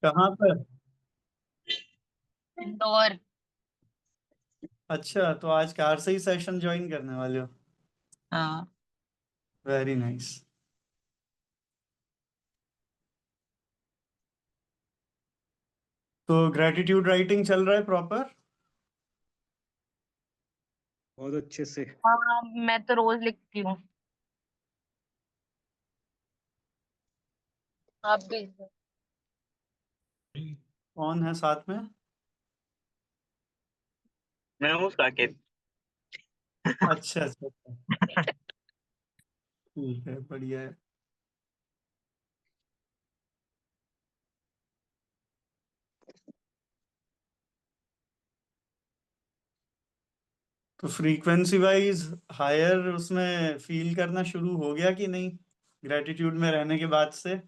कहाँ पर? इंदौर। अच्छा, तो आज कार से ही सेशन ज्वाइन करने वाले हो? हाँ। Very nice. तो ग्रेटिट्यूड राइटिंग चल रहा है प्रॉपर? बहुत अच्छे से। हाँ, मैं तो रोज लिखती हूँ। आप भी। कौन है साथ में? मैं हूँ साकेत। अच्छा अच्छा अच्छा। ठीक है, बढ़िया है। तो फ्रीक्वेंसी वाइज हायर उसमें फील करना शुरू हो गया कि नहीं, ग्रेटिट्यूड में रहने के बाद से?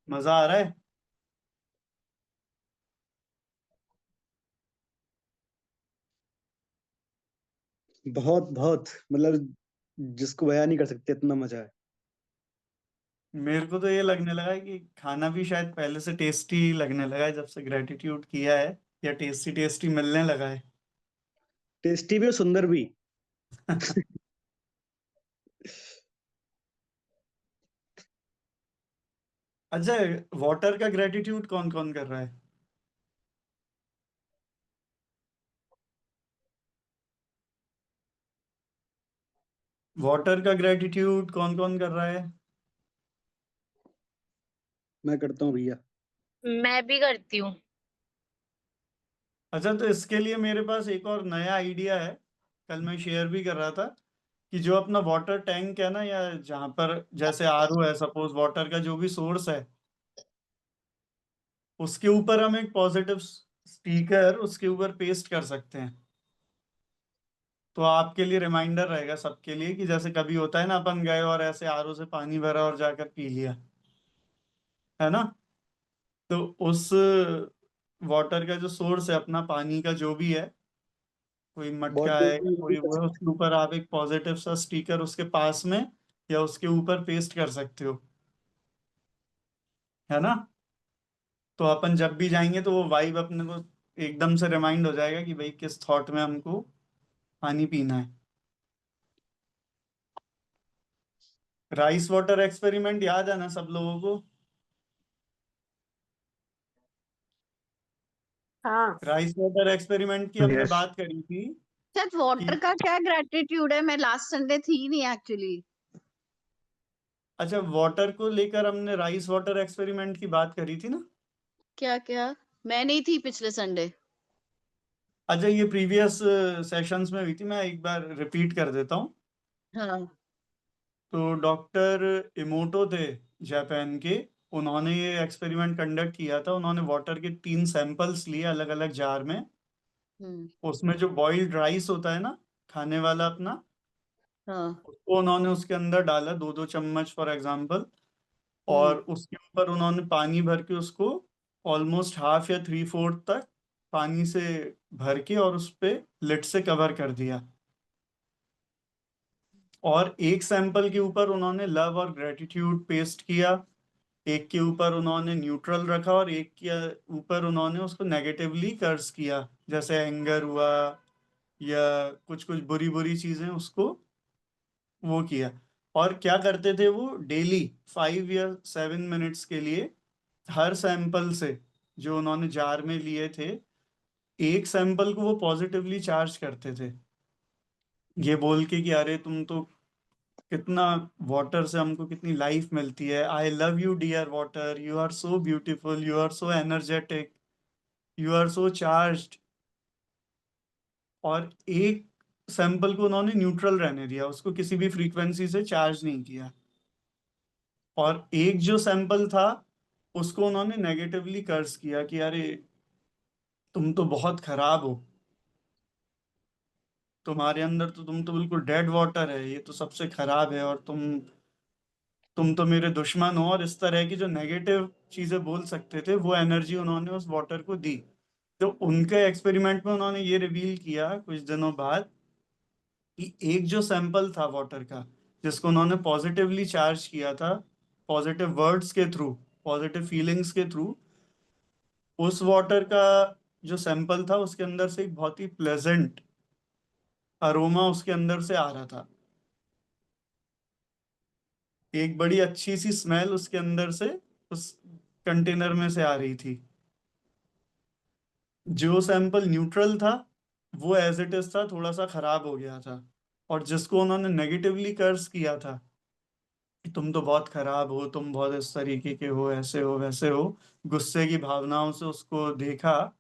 मजा आ रहा है? बहुत बहुत मतलब जिसको बयान नहीं कर सकते, इतना मजा है। मेरे को तो ये लगने लगा है कि खाना भी शायद पहले से टेस्टी लगने लगा है जब से ग्रेटिट्यूड किया है, या टेस्टी टेस्टी मिलने लगा है। टेस्टी भी और सुंदर भी। अच्छा, वाटर का ग्रेटिट्यूड कौन कौन कर रहा है? वाटर का ग्रेटिट्यूड कौन कौन कर रहा है? मैं करता हूँ भैया। मैं भी करती हूँ। अच्छा, तो इसके लिए मेरे पास एक और नया आइडिया है, कल मैं शेयर भी कर रहा था, कि जो अपना वाटर टैंक है ना, या जहाँ पर जैसे आरओ है, सपोज वाटर का जो भी सोर्स है, उसके ऊपर हम एक पॉजिटिव स्टिकर उसके ऊपर पेस्ट कर सकते हैं। तो आपके लिए रिमाइंडर रहेगा सबके लिए, कि जैसे कभी होता है ना, अपन गए और ऐसे आरओ से पानी भरा और जाकर पी लिया, है ना? तो उस वाटर का जो सोर्स है, अपना पानी का जो भी है, कोई मटका बॉटल है या भी कोई कर वो है, सकते उसके ऊपर आप एक पॉजिटिव सा स्टिकर उसके पास में या उसके ऊपर पेस्ट कर सकते हो, है ना? तो अपन जब भी जाएंगे तो वो वाइब अपने को एकदम से रिमाइंड हो जाएगा कि भाई किस थॉट में हमको पानी पीना है। राइस वाटर एक्सपेरिमेंट याद है ना सब लोगों को? हाँ। राइस वाटर एक्सपेरिमेंट की हमने यस। बात करी थी शायद कि, वाटर का क्या ग्रेटिट्यूड है, मैं लास्ट संडे थी नहीं एक्चुअली। अच्छा, वाटर को लेकर हमने राइस वाटर एक्सपेरिमेंट की बात करी थी ना। क्या क्या? मैं नहीं थी पिछले संडे। अच्छा, ये प्रीवियस सेशंस में हुई थी, मैं एक बार रिपीट कर देता हूँ। हाँ। तो डॉक्टर इमोटो थे, जापान के। उन्होंने ये एक्सपेरिमेंट कंडक्ट किया था। उन्होंने वाटर के 3 सैंपल्स लिए अलग अलग जार में। हम्म। उसमें जो बॉइल्ड राइस होता है ना, खाने वाला अपना, हाँ। उसको उन्होंने उसके अंदर डाला, 2-2 चम्मच फॉर एग्जाम्पल। और हम्म। उसके ऊपर उन्होंने पानी भर के उसको ऑलमोस्ट हाफ या 3/4 तक पानी से भर के, और उस पे लिड से कवर कर दिया। और एक सैंपल के ऊपर उन्होंने लव और ग्रेटिट्यूड पेस्ट किया, एक के ऊपर उन्होंने न्यूट्रल रखा, और एक के ऊपर उन्होंने उसको नेगेटिवली कर्स किया, जैसे एंगर हुआ या कुछ कुछ बुरी बुरी चीजें, उसको वो किया। और क्या करते थे वो, डेली 5 या 7 मिनट्स के लिए हर सैंपल से, जो उन्होंने जार में लिए थे, एक सैंपल को वो पॉजिटिवली चार्ज करते थे, ये बोल के कि अरे तुम तो कितना, वाटर से हमको कितनी लाइफ मिलती है, I love you dear water, you are so beautiful, you are so energetic, you are so charged. और एक सैंपल को उन्होंने न्यूट्रल रहने दिया, उसको किसी भी फ्रीक्वेंसी से चार्ज नहीं किया। और एक जो सैंपल था, उसको उन्होंने नेगेटिवली कर्स किया कि अरे तुम तो बहुत खराब हो, तुम्हारे अंदर तो, तुम तो बिल्कुल डेड वाटर है, ये तो सबसे खराब है, और तुम तो मेरे दुश्मन हो। और इस तरह की जो नेगेटिव चीजें बोल सकते थे, वो एनर्जी उन्होंने उस वाटर को दी। तो उनके एक्सपेरिमेंट में उन्होंने ये रिवील किया कुछ दिनों बाद, कि एक जो सैंपल था वाटर का, जिसको उन्होंने पॉजिटिवली चार्ज किया था, पॉजिटिव वर्ड्स के थ्रू, पॉजिटिव फीलिंग्स के थ्रू, उस वाटर का जो सैंपल था उसके अंदर से एक बहुत ही प्लेजेंट अरोमा उसके अंदर से आ रहा था। एक बड़ी अच्छी सी स्मेल उसके अंदर से उस कंटेनर में से आ रही थी। जो सैंपल न्यूट्रल था वो एज इट इज था, थोड़ा सा खराब हो गया था। और जिसको उन्होंने नेगेटिवली कर्स किया था कि तुम तो बहुत खराब हो, तुम बहुत इस तरीके के हो, ऐसे हो वैसे हो, गुस्से की भावनाओं से उसको देखा,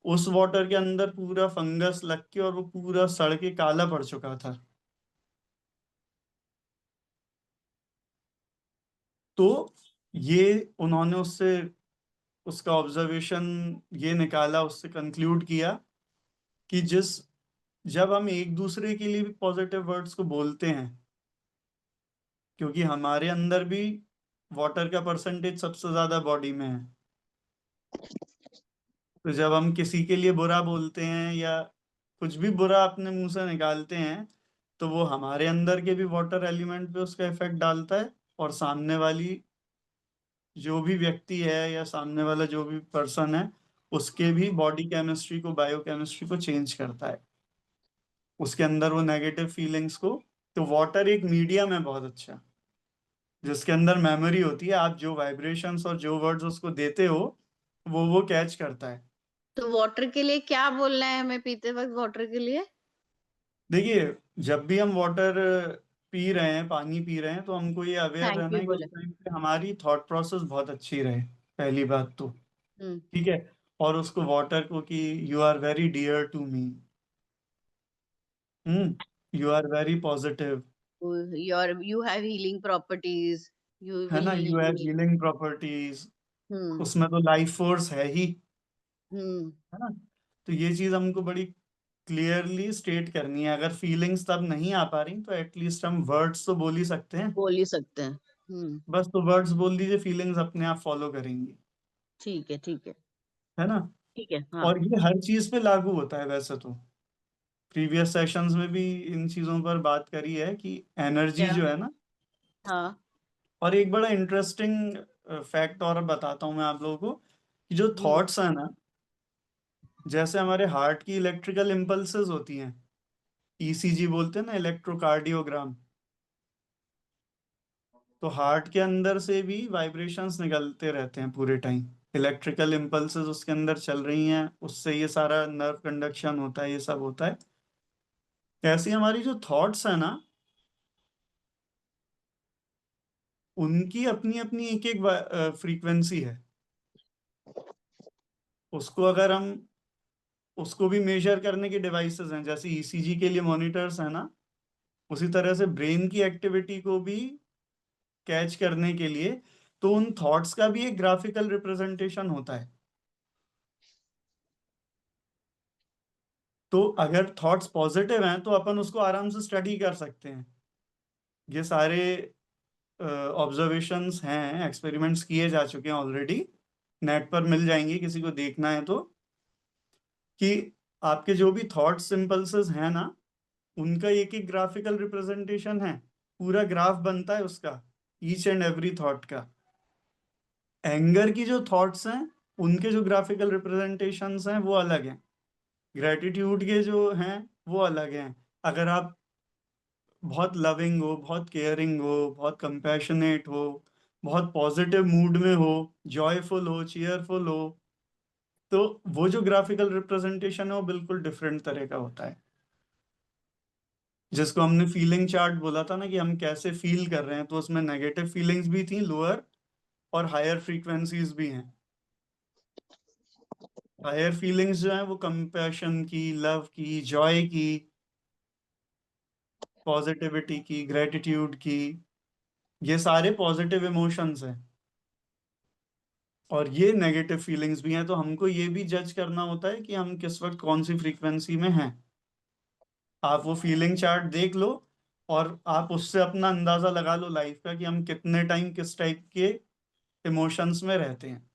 उस वाटर के अंदर पूरा फंगस लग के और वो पूरा सड़ के काला पड़ चुका था। तो ये उन्होंने उससे उसका ऑब्जर्वेशन ये निकाला, उससे कंक्लूड किया कि जब हम एक दूसरे के लिए भी पॉजिटिव वर्ड्स को बोलते हैं, क्योंकि हमारे अंदर भी वाटर का परसेंटेज सबसे ज्यादा बॉडी में है, तो जब हम किसी के लिए बुरा बोलते हैं या कुछ भी बुरा अपने मुंह से निकालते हैं, तो वो हमारे अंदर के भी वाटर एलिमेंट पे उसका इफेक्ट डालता है, और सामने वाली जो भी व्यक्ति है या सामने वाला जो भी पर्सन है उसके भी बॉडी केमिस्ट्री को, बायोकेमिस्ट्री को चेंज करता है, उसके अंदर वो नेगेटिव फीलिंग्स को। तो वाटर एक मीडियम है बहुत अच्छा, जिसके अंदर मेमोरी होती है। आप जो वाइब्रेशंस और जो वर्ड्स उसको देते हो वो कैच करता है। तो वाटर के लिए क्या बोलना है हमें पीते वक्त वाटर के लिए? देखिए, जब भी हम वाटर पी रहे हैं, पानी पी रहे हैं, तो हमको ये अवेयर थैंक रहना यू है कि उस बोले। टाइम पे हमारी थॉट प्रोसेस बहुत अच्छी रहे, पहली बात तो। हम्म। ठीक है। और उसको वाटर को कि you are very dear to me, you are very positive, You have healing properties. You है will ना, heal you have me. Healing properties, hmm. उसमें तो लाइफ फोर्स है ही, हम्म। है ना। तो ये चीज हमको बड़ी क्लियरली स्टेट करनी है। अगर फीलिंग्स तब नहीं आ पा रही तो एटलीस्ट हम वर्ड्स तो बोल ही सकते हैं। बोल ही सकते हैं। हम्म। बस तो वर्ड्स बोल दीजिए, फीलिंग्स अपने आप फॉलो करेंगी, ठीक है, ठीक है, है ना। ठीक है। हाँ। और ये हर चीज पे लागू होता है वैसे तो। प्रीवियस सेशंस में भी इन चीजों पर बात करी है कि एनर्जी क्या? जो है ना। हाँ। और एक बड़ा इंटरेस्टिंग फैक्ट और बताता हूँ मैं आप लोगों को, कि जो हम्म। थॉट्स है ना, जैसे हमारे हार्ट की इलेक्ट्रिकल इम्पल्सेस होती हैं, ईसीजी बोलते हैं ना, इलेक्ट्रोकार्डियोग्राम। तो हार्ट के अंदर से भी वाइब्रेशंस निकलते रहते हैं पूरे टाइम, इलेक्ट्रिकल इम्पल्सेस उसके अंदर चल रही हैं, उससे ये सारा नर्व कंडक्शन होता है, ये सब होता है। ऐसी हमारी जो थॉट्स है ना, उनकी अपनी अपनी एक एक फ्रीक्वेंसी है। उसको अगर हम उसको भी मेजर करने के डिवाइसेस हैं, जैसे ईसीजी के लिए मॉनिटर्स है ना, उसी तरह से ब्रेन की एक्टिविटी को भी कैच करने के लिए तो उन थॉट्स का भी एक ग्राफिकल रिप्रेजेंटेशन होता है। तो अगर थॉट्स पॉजिटिव हैं तो अपन उसको आराम से स्टडी कर सकते हैं। ये सारे ऑब्जर्वेशंस हैं, एक्सपेरिमेंट्स किए जा चुके हैं ऑलरेडी, नेट पर मिल जाएंगे किसी को देखना है तो, कि आपके जो भी थॉट्स इम्पल्सेस हैं ना, उनका एक एक ग्राफिकल रिप्रेजेंटेशन है, पूरा ग्राफ बनता है उसका, ईच एंड एवरी थॉट का। एंगर की जो थॉट्स हैं उनके जो ग्राफिकल रिप्रेजेंटेशंस हैं वो अलग हैं, ग्रेटिट्यूड के जो हैं वो अलग हैं। अगर आप बहुत लविंग हो, बहुत केयरिंग हो, बहुत कंपैशनेट हो, बहुत पॉजिटिव मूड में हो, जॉयफुल हो, चीयरफुल हो, तो वो जो ग्राफिकल रिप्रेजेंटेशन है वो बिल्कुल डिफरेंट तरह का होता है। जिसको हमने फीलिंग चार्ट बोला था ना, कि हम कैसे फील कर रहे हैं, तो उसमें नेगेटिव फीलिंग्स भी थी, लोअर और हायर फ्रीक्वेंसीज भी हैं। हायर फीलिंग्स जो हैं वो कंपैशन की, लव की, जॉय की, पॉजिटिविटी की, ग्रेटिट्यूड की, ये सारे पॉजिटिव इमोशंस हैं। और ये नेगेटिव फीलिंग्स भी हैं, तो हमको ये भी जज करना होता है कि हम किस वक्त कौन सी फ्रीक्वेंसी में हैं। आप वो फीलिंग चार्ट देख लो और आप उससे अपना अंदाजा लगा लो लाइफ का, कि हम कितने टाइम किस टाइप के इमोशंस में रहते हैं।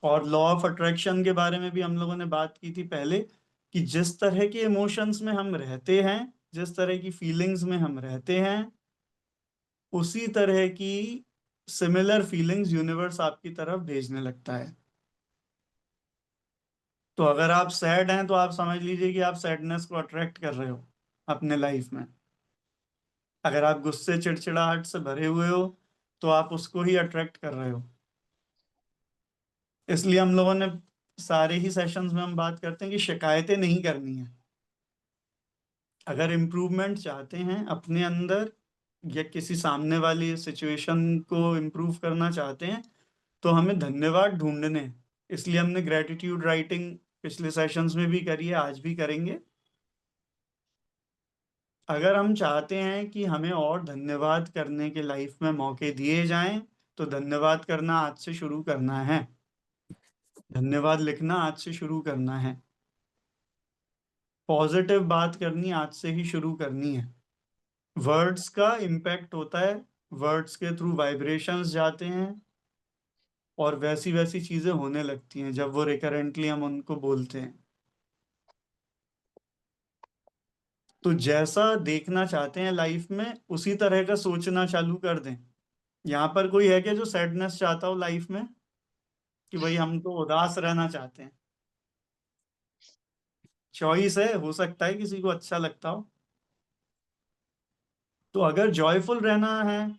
और लॉ ऑफ अट्रैक्शन के बारे में भी हम लोगों ने बात की थी पहले, कि जिस तरह के इमोशंस में हम रहते हैं, जिस तरह की फीलिंग्स में हम रहते हैं, उसी तरह की सिमिलर फीलिंग्स यूनिवर्स आपकी तरफ भेजने लगता है। तो अगर आप सैड हैं तो आप समझ लीजिए कि आप सैडनेस को अट्रैक्ट कर रहे हो अपने लाइफ में। अगर आप गुस्से चिड़चिड़ाहट से भरे हुए हो तो आप उसको ही अट्रैक्ट कर रहे हो। इसलिए हम लोगों ने सारे ही सेशंस में हम बात करते हैं कि शिकायतें नहीं करनी है। अगर इम्प्रूवमेंट चाहते हैं अपने अंदर या किसी सामने वाली सिचुएशन को इम्प्रूव करना चाहते हैं तो हमें धन्यवाद ढूंढने हैं। इसलिए हमने ग्रेटिट्यूड राइटिंग पिछले सेशंस में भी करी है, आज भी करेंगे। अगर हम चाहते हैं कि हमें और धन्यवाद करने के लाइफ में मौके दिए जाएं तो धन्यवाद करना आज से शुरू करना है। धन्यवाद लिखना आज से शुरू करना है। पॉजिटिव बात करनी आज से ही शुरू करनी है। वर्ड्स का इम्पैक्ट होता है, वर्ड्स के थ्रू वाइब्रेशंस जाते हैं और वैसी वैसी चीजें होने लगती हैं जब वो रिकरेंटली हम उनको बोलते हैं। तो जैसा देखना चाहते हैं लाइफ में उसी तरह का सोचना चालू कर दें। यहाँ पर कोई है क्या जो सैडनेस चाहता हो लाइफ में, कि भाई हम तो उदास रहना चाहते हैं? चॉइस है, हो सकता है किसी को अच्छा लगता हो। तो अगर जॉयफुल रहना है,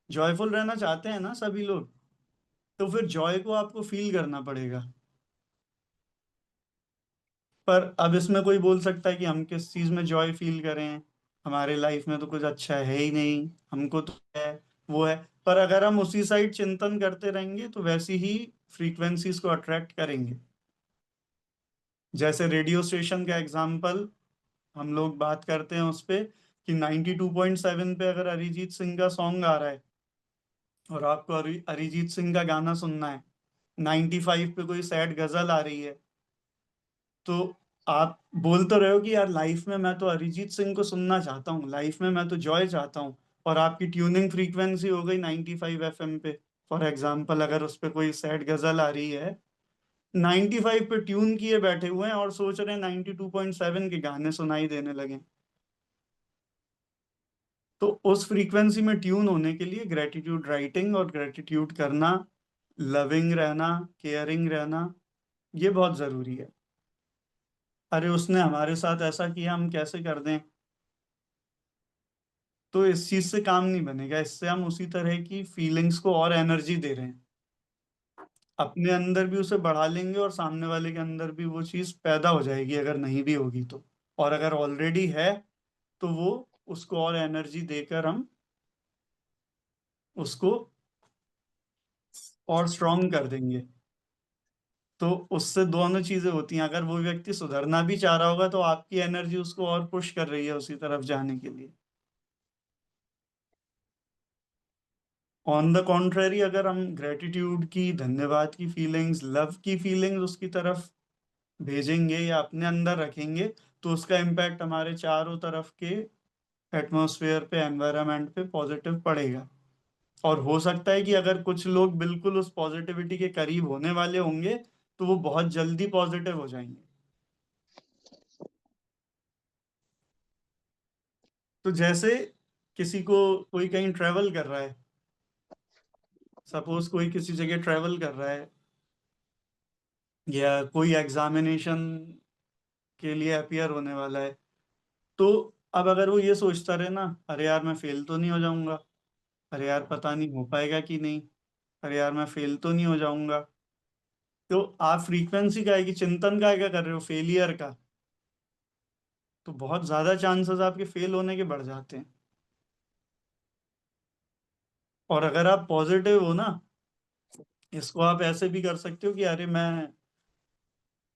जॉयफुल रहना चाहते हैं ना सभी लोग, तो फिर जॉय को आपको फील करना पड़ेगा। पर अब इसमें कोई बोल सकता है कि हम किस चीज में जॉय फील करें, हमारे लाइफ में तो कुछ अच्छा है ही नहीं, हमको तो है वो है। पर अगर हम उसी साइड चिंतन करते रहेंगे तो वैसी ही फ्रीक्वेंसीज को अट्रैक्ट करेंगे। जैसे रेडियो स्टेशन का एग्जाम्पल हम लोग बात करते हैं उस पे कि 92.7 पे अगर अरिजीत सिंह का सॉन्ग आ रहा है और आपको अरिजीत सिंह का गाना सुनना है, 95 पे कोई सैड गजल आ रही है, तो आप बोल तो रहे हो कि यार लाइफ में मैं तो अरिजीत सिंह को सुनना चाहता हूँ, लाइफ में मैं तो जॉय चाहता हूँ, और आपकी ट्यूनिंग फ्रीक्वेंसी हो गई 95 एफएम पे। फॉर एग्जाम्पल अगर उस पे कोई सैड गजल आ रही है, 95 पे ट्यून किए बैठे हुए हैं और सोच रहे हैं 92.7 के गाने सुनाई देने लगे। तो उस फ्रीक्वेंसी में ट्यून होने के लिए ग्रेटिट्यूड राइटिंग और ग्रेटिट्यूड करना, लविंग रहना, केयरिंग रहना, ये बहुत जरूरी है। अरे उसने हमारे साथ ऐसा किया, हम कैसे कर दें? तो इस चीज से काम नहीं बनेगा। इससे हम उसी तरह की फीलिंग्स को और एनर्जी दे रहे हैं, अपने अंदर भी उसे बढ़ा लेंगे और सामने वाले के अंदर भी वो चीज पैदा हो जाएगी अगर नहीं भी होगी तो। और अगर ऑलरेडी है तो वो उसको और एनर्जी देकर हम उसको और स्ट्रॉन्ग कर देंगे। तो उससे दोनों चीजें होती हैं। अगर वो व्यक्ति सुधरना भी चाह रहा होगा तो आपकी एनर्जी उसको और पुश कर रही है उसी तरफ जाने के लिए। ऑन द कॉन्ट्रेरी, अगर हम ग्रेटिट्यूड की, धन्यवाद की फीलिंग्स, लव की फीलिंग्स उसकी तरफ भेजेंगे या अपने अंदर रखेंगे तो उसका इम्पैक्ट हमारे चारों तरफ के एटमॉस्फेयर पे, एनवायरनमेंट पे पॉजिटिव पड़ेगा। और हो सकता है कि अगर कुछ लोग बिल्कुल उस पॉजिटिविटी के करीब होने वाले होंगे तो वो बहुत जल्दी पॉजिटिव हो जाएंगे। तो जैसे किसी को, कोई कहीं ट्रेवल कर रहा है, सपोज कोई किसी जगह ट्रेवल कर रहा है या कोई एग्जामिनेशन के लिए अपियर होने वाला है, तो अब अगर वो ये सोचता रहे ना, अरे यार मैं फेल तो नहीं हो जाऊंगा, अरे यार पता नहीं हो पाएगा कि नहीं, अरे यार मैं फेल तो नहीं हो जाऊंगा, तो आप फ्रीक्वेंसी का है कि चिंतन का है क्या कर रहे हो, फेलियर का, तो बहुत ज्यादा चांसेस आपके फेल होने के बढ़ जाते हैं। और अगर आप पॉजिटिव हो ना, इसको आप ऐसे भी कर सकते हो कि अरे मैं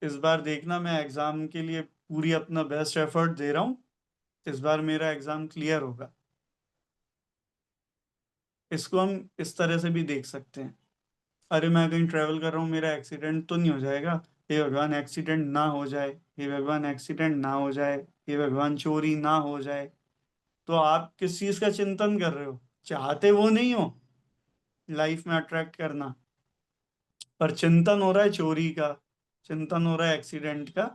इस बार देखना, मैं एग्जाम के लिए पूरी अपना बेस्ट एफर्ट दे रहा हूँ, इस बार मेरा एग्जाम क्लियर होगा। इसको हम इस तरह से भी देख सकते हैं। अरे मैं कहीं ट्रैवल कर रहा हूँ, मेरा एक्सीडेंट तो नहीं हो जाएगा, हे भगवान एक्सीडेंट ना हो जाए, हे भगवान एक्सीडेंट ना हो जाए, हे भगवान चोरी ना हो जाए। तो आप किस चीज का चिंतन कर रहे हो? चाहते वो नहीं हो लाइफ में अट्रैक्ट करना, पर चिंतन हो रहा है चोरी का, चिंतन हो रहा है एक्सीडेंट का।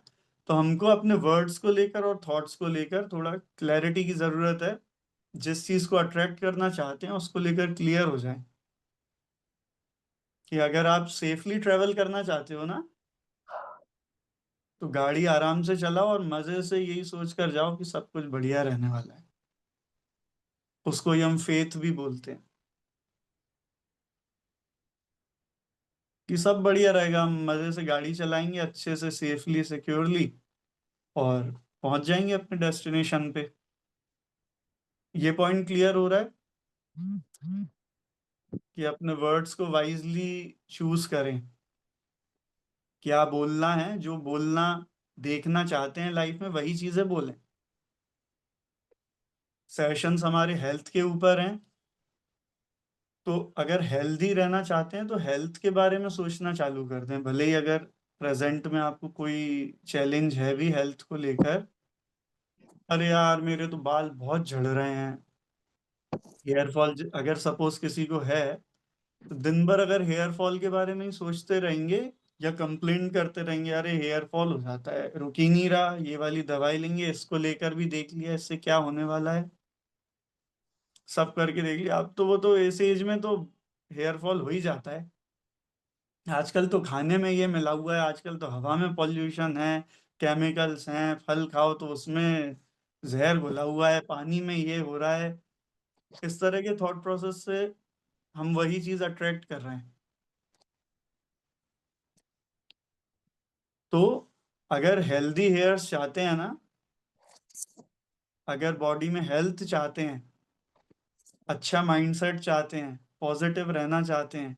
तो हमको अपने वर्ड्स को लेकर और थॉट्स को लेकर थोड़ा क्लैरिटी की जरूरत है। जिस चीज को अट्रैक्ट करना चाहते हैं उसको लेकर क्लियर हो जाए। कि अगर आप सेफली ट्रेवल करना चाहते हो ना, तो गाड़ी आराम से चलाओ और मजे से यही सोच कर जाओ कि सब कुछ बढ़िया रहने वाला है। उसको ही हम फेथ भी बोलते हैं, कि सब बढ़िया रहेगा, हम मजे से गाड़ी चलाएंगे अच्छे से, सेफली सिक्योरली, और पहुंच जाएंगे अपने डेस्टिनेशन पे। ये पॉइंट क्लियर हो रहा है कि अपने वर्ड्स को वाइजली चूज करें। क्या बोलना है, जो बोलना देखना चाहते हैं लाइफ में वही चीजें बोलें। सेशंस हमारे हेल्थ के ऊपर हैं, तो अगर हेल्दी रहना चाहते हैं तो हेल्थ के बारे में सोचना चालू कर दें। भले ही अगर प्रेजेंट में आपको कोई चैलेंज है भी हेल्थ को लेकर, अरे यार मेरे तो बाल बहुत झड़ रहे हैं, हेयर फॉल अगर सपोज किसी को है, तो दिन भर अगर हेयर फॉल के बारे में ही सोचते रहेंगे या कंप्लेन करते रहेंगे, अरे हेयर फॉल हो जाता है, रुक ही नहीं रहा, ये वाली दवाई लेंगे, इसको लेकर भी देख लिया, इससे क्या होने वाला है, सब करके देख लिया, अब तो वो तो इस एज में तो हेयर फॉल हो ही जाता है। आजकल तो खाने में ये मिला हुआ है, आजकल तो हवा में पॉल्यूशन है, केमिकल्स हैं, फल खाओ तो उसमें जहर घुला हुआ है, पानी में ये हो रहा है। इस तरह के थॉट प्रोसेस से हम वही चीज अट्रैक्ट कर रहे हैं। तो अगर हेल्दी हेयर्स चाहते हैं ना, अगर बॉडी में हेल्थ चाहते हैं, अच्छा माइंडसेट चाहते हैं, पॉजिटिव रहना चाहते हैं,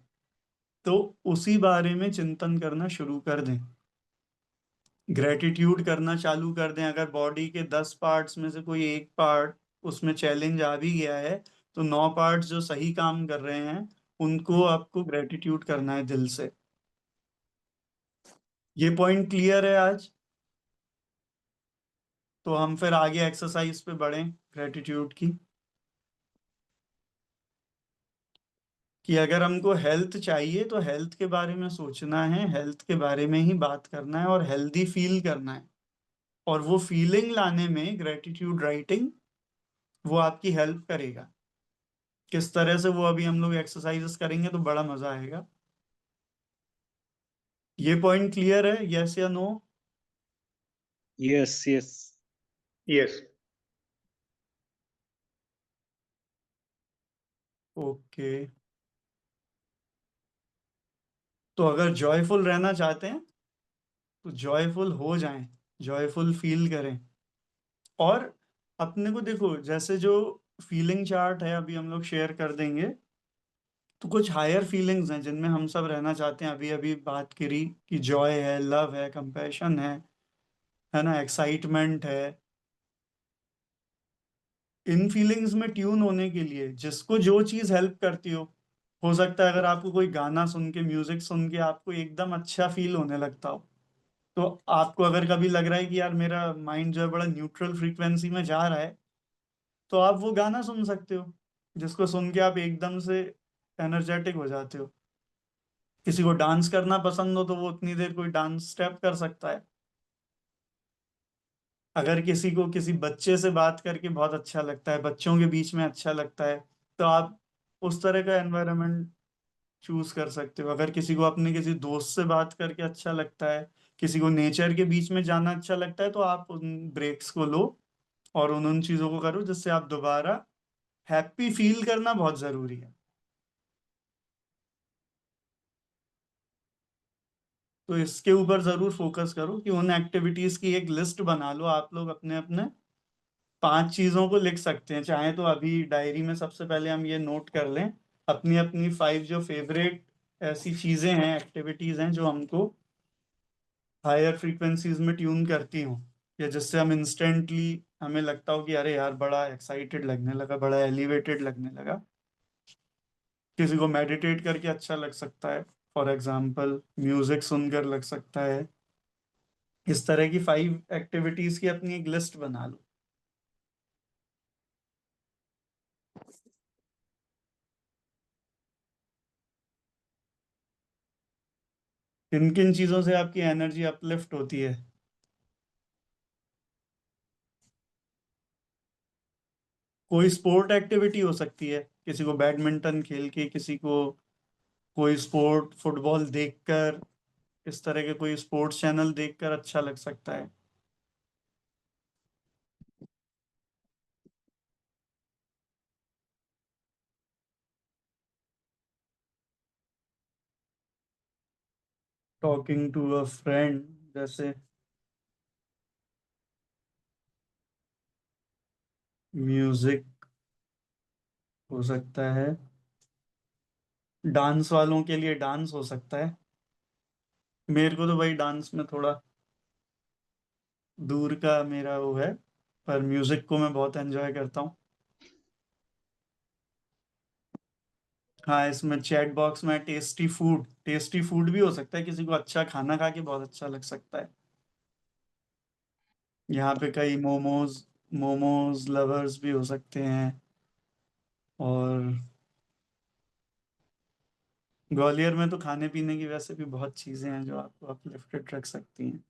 तो उसी बारे में चिंतन करना शुरू कर दें। ग्रेटिट्यूड करना चालू कर दें। अगर बॉडी के 10 पार्ट्स में से कोई एक पार्ट उसमें चैलेंज आ भी गया है, तो 9 पार्ट्स जो सही काम कर रहे हैं उनको आपको ग्रेटिट्यूड करना है दिल से। ये पॉइंट क्लियर है आज? तो हम फिर आगे एक्सरसाइज पे बढ़ें ग्रेटिट्यूड की। कि अगर हमको हेल्थ चाहिए तो हेल्थ के बारे में सोचना है, हेल्थ के बारे में ही बात करना है और हेल्दी फील करना है। और वो फीलिंग लाने में ग्रेटिट्यूड राइटिंग वो आपकी हेल्प करेगा। किस तरह से, वो अभी हम लोग एक्सरसाइजेस करेंगे तो बड़ा मजा आएगा। ये पॉइंट क्लियर है, यस या no? Yes yes. Yes. Okay. तो अगर जॉयफुल रहना चाहते हैं तो जॉयफुल हो जाएं, जॉयफुल फील करें। और अपने को देखो, जैसे जो फीलिंग चार्ट है अभी हम लोग शेयर कर देंगे, तो कुछ हायर फीलिंग्स हैं जिनमें हम सब रहना चाहते हैं। अभी अभी बात करी कि जॉय है, लव है, कंपैशन है ना, एक्साइटमेंट है। इन फीलिंग्स में ट्यून होने के लिए जिसको जो चीज हेल्प करती हो सकता है अगर आपको कोई गाना सुन के, म्यूजिक सुन के आपको एकदम अच्छा फील होने लगता हो, तो आपको अगर कभी लग रहा है कि यार मेरा माइंड जो है बड़ा न्यूट्रल फ्रीक्वेंसी में जा रहा है, तो आप वो गाना सुन सकते हो जिसको सुन के आप एकदम से एनर्जेटिक हो जाते हो। किसी को डांस करना पसंद हो तो वो उतनी देर कोई डांस स्टेप कर सकता है। अगर किसी को किसी बच्चे से बात करके बहुत अच्छा लगता है, बच्चों के बीच में अच्छा लगता है, तो आप उस तरह का एनवायरनमेंट चूज कर सकते हो। अगर किसी को अपने किसी दोस्त से बात करके अच्छा लगता है, किसी को नेचर के बीच में जाना अच्छा लगता है, तो आप उन ब्रेक्स को लो और उन चीजों को करो जिससे आप दोबारा हैप्पी फील करना बहुत जरूरी है। तो इसके ऊपर जरूर फोकस करो कि उन एक्टिविटीज की एक लिस्ट बना लो। आप लोग अपने अपने 5 चीजों को लिख सकते हैं, चाहे तो अभी डायरी में सबसे पहले हम ये नोट कर लें, अपनी अपनी 5 जो फेवरेट ऐसी चीजें हैं, एक्टिविटीज हैं जो हमको हायर फ्रीक्वेंसीज में ट्यून करती हूँ, या जिससे हम इंस्टेंटली हमें लगता हो कि अरे यार बड़ा एक्साइटेड लगने लगा, बड़ा एलिवेटेड लगने लगा। किसी को मेडिटेट करके अच्छा लग सकता है, फॉर एग्जाम्पल म्यूजिक सुनकर लग सकता है। इस तरह की 5 एक्टिविटीज की अपनी एक लिस्ट बना लो। किन किन चीजों से आपकी एनर्जी अपलिफ्ट होती है? कोई स्पोर्ट एक्टिविटी हो सकती है, किसी को बैडमिंटन खेल के, किसी को कोई स्पोर्ट फुटबॉल देखकर, इस तरह के कोई स्पोर्ट्स चैनल देखकर अच्छा लग सकता है। टॉकिंग टू अ फ्रेंड, जैसे म्यूजिक हो सकता है, डांस वालों के लिए डांस हो सकता है। मेरे को तो भाई डांस में थोड़ा दूर का मेरा वो है, पर म्यूजिक को मैं बहुत एंजॉय करता हूँ। हाँ, इसमें चैट बॉक्स में टेस्टी फूड भी हो सकता है, किसी को अच्छा खाना खा के बहुत अच्छा लग सकता है। यहाँ पे कई मोमोज मोमोज लवर्स भी हो सकते हैं, और ग्वालियर में तो खाने पीने की वैसे भी बहुत चीजें हैं जो आपको अपलिफ्टेड रख सकती हैं।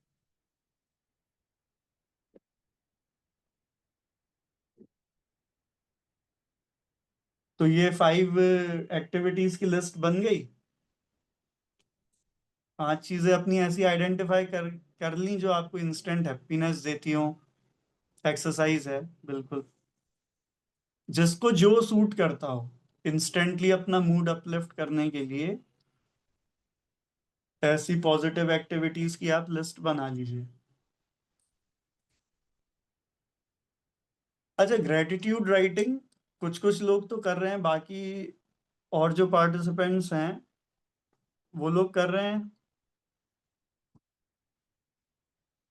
तो ये 5 एक्टिविटीज की लिस्ट बन गई। 5 चीजें अपनी ऐसी आइडेंटिफाई कर ली जो आपको इंस्टेंट हैप्पीनेस देती हो। एक्सरसाइज है बिल्कुल, जिसको जो सूट करता हो, इंस्टेंटली अपना मूड अपलिफ्ट करने के लिए ऐसी पॉजिटिव एक्टिविटीज की आप लिस्ट बना लीजिए। अच्छा, ग्रेटिट्यूड राइटिंग कुछ कुछ लोग तो कर रहे हैं, बाकी और जो पार्टिसिपेंट्स हैं वो लोग कर रहे हैं।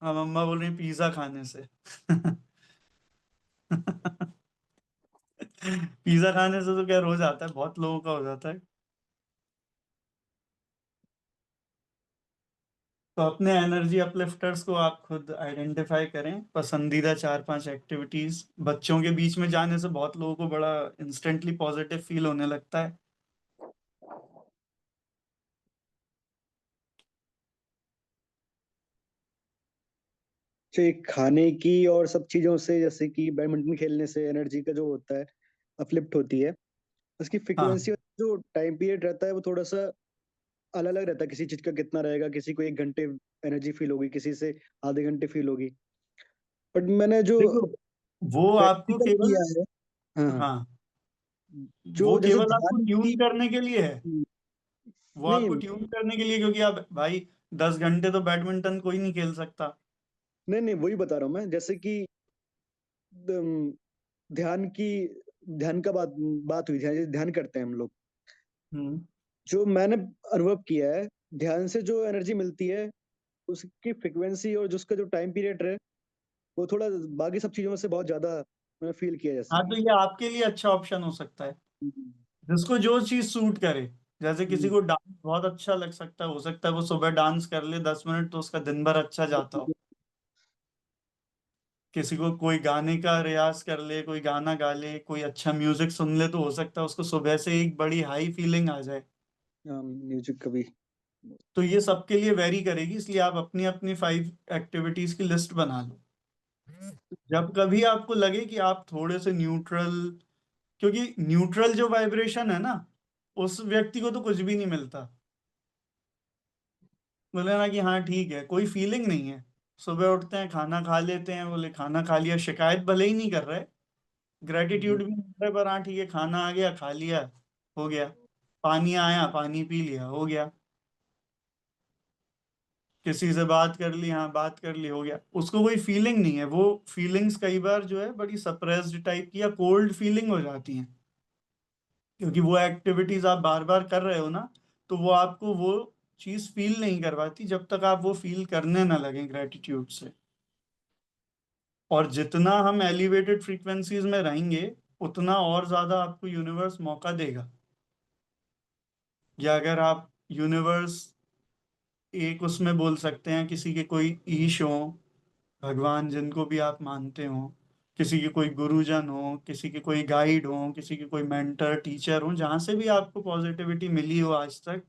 हाँ, मम्मा बोल रही पिज्जा खाने से पिज्जा खाने से तो क्या रोज आता है, बहुत लोगों का हो जाता है। तो अपने एनर्जी अपलिफ्टर्स को आप खुद आइडेंटिफाई करें, पसंदीदा 4-5 एक्टिविटीज। बच्चों के बीच में जाने से बहुत लोगों को बड़ा इंस्टेंटली पॉजिटिव फील होने लगता है। तो ये खाने की और सब चीजों से, जैसे कि बैडमिंटन खेलने से एनर्जी का जो होता है, अपलिफ्ट होती है, उसकी हाँ, फ्रीक्वेंसी और जो टाइम पीरियड रहता है वो थोड़ा सा अलग अलग रहता है। किसी चीज का कितना रहेगा, किसी को 1 घंटे एनर्जी फील होगी, किसी से आधे घंटे फील होगी। बट मैंने जो देखो वो आपको प्रैक्टिकल केवल, किया है, हाँ हाँ, हाँ, वो जो जैसे केवल आपको ध्यान ट्यून की, करने के लिए है। वो नहीं आपको ट्यून करने के लिए, क्योंकि आप भाई 10 घंटे तो बैडमिंटन कोई नहीं खेल सकता। नहीं नहीं, वही बता रहा हूँ मैं, जैसे कि अम, ध्यान की, ध्यान का बात बात हुई, ध्यान ध्यान करते हैं हम लोग। हम्म। जो मैंने अनुभव किया है, ध्यान से जो एनर्जी मिलती है, उसकी फ्रिक्वेंसी और जो उसका जो टाइम पीरियड है, वो थोड़ा बाकी सब चीजों से बहुत ज्यादा मैंने फील किया, जैसे हाँ, कि तो ये आपके लिए अच्छा ऑप्शन हो सकता है, हम्म, जिसको जो चीज सूट करे। जैसे किसी हम्म, को डांस बहुत अच्छा लग सकता है, हो सकता है वो सुबह डांस कर ले 10 मिनट तो उसका दिन भर अच्छा जाता हो। किसी को कोई गाने का रियाज कर ले, कोई गाना गा ले, कोई अच्छा म्यूजिक सुन ले, तो हो सकता है उसको सुबह से एक बड़ी हाई फीलिंग आ जाए। म्यूजिक कभी। तो ये सबके लिए वेरी करेगी, इसलिए आप अपनी अपनी 5 एक्टिविटीज की लिस्ट बना लो। जब कभी आपको लगे कि आप थोड़े से न्यूट्रल, क्योंकि न्यूट्रल जो वाइब्रेशन है ना, उस व्यक्ति को तो कुछ भी नहीं मिलता। बोले ना कि हाँ ठीक है, कोई फीलिंग नहीं है। सुबह उठते हैं, खाना खा लेते हैं, बोले खाना खा लिया, शिकायत भले ही नहीं कर रहे, ग्रेटिट्यूड भी नहीं कर रहे, पर हाँ ठीक है, खाना आ गया खा लिया, हो गया। पानी आया पानी पी लिया, हो गया। किसी से बात कर ली, हाँ बात कर ली, हो गया। उसको कोई फीलिंग नहीं है। वो फीलिंग्स कई बार जो है बड़ी सप्रेस्ड टाइप की या कोल्ड फीलिंग हो जाती हैं, क्योंकि वो एक्टिविटीज आप बार बार कर रहे हो ना, तो वो आपको वो चीज फील नहीं करवाती जब तक आप वो फील करने ना लगे ग्रेटिट्यूड से। और जितना हम एलिवेटेड फ्रीक्वेंसीज में रहेंगे, उतना और ज्यादा आपको यूनिवर्स मौका देगा। या अगर आप यूनिवर्स एक उसमें बोल सकते हैं, किसी के कोई ईश हो, भगवान जिनको भी आप मानते हो, किसी के कोई गुरुजन हो, किसी के कोई गाइड हो, किसी के कोई मेंटर टीचर हो, जहाँ से भी आपको पॉजिटिविटी मिली हो आज तक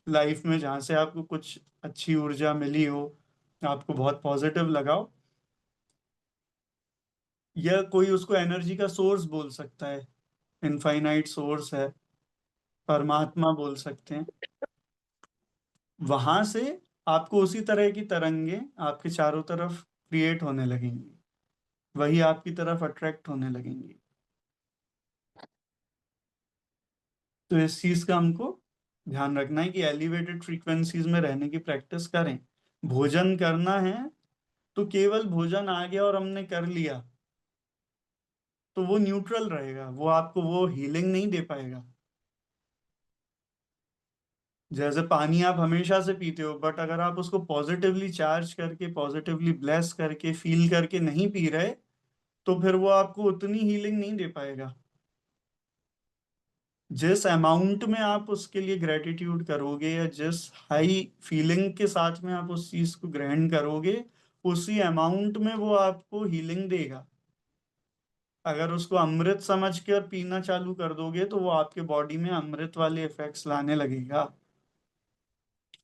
लाइफ में, जहाँ से आपको कुछ अच्छी ऊर्जा मिली हो, आपको बहुत पॉजिटिव लगाओ, या कोई उसको एनर्जी का सोर्स बोल सकता है, इनफाइनाइट सोर्स है, परमात्मा बोल सकते हैं, वहां से आपको उसी तरह की तरंगे आपके चारों तरफ क्रिएट होने लगेंगी, वही आपकी तरफ अट्रैक्ट होने लगेंगी। तो इस चीज का हमको ध्यान रखना है कि एलिवेटेड फ्रीक्वेंसीज में रहने की प्रैक्टिस करें। भोजन करना है तो केवल भोजन आ गया और हमने कर लिया तो वो न्यूट्रल रहेगा, वो आपको वो हीलिंग नहीं दे पाएगा। जैसे पानी आप हमेशा से पीते हो, बट अगर आप उसको पॉजिटिवली चार्ज करके, पॉजिटिवली ब्लेस करके, फील करके नहीं पी रहे, तो फिर वो आपको उतनी हीलिंग नहीं दे पाएगा। जिस अमाउंट में आप उसके लिए ग्रेटिट्यूड करोगे या जिस हाई फीलिंग के साथ में आप उस चीज को ग्रहण करोगे, उसी अमाउंट में वो आपको हीलिंग देगा। अगर उसको अमृत समझ के और पीना चालू कर दोगे तो वो आपके बॉडी में अमृत वाले इफेक्ट्स लाने लगेगा।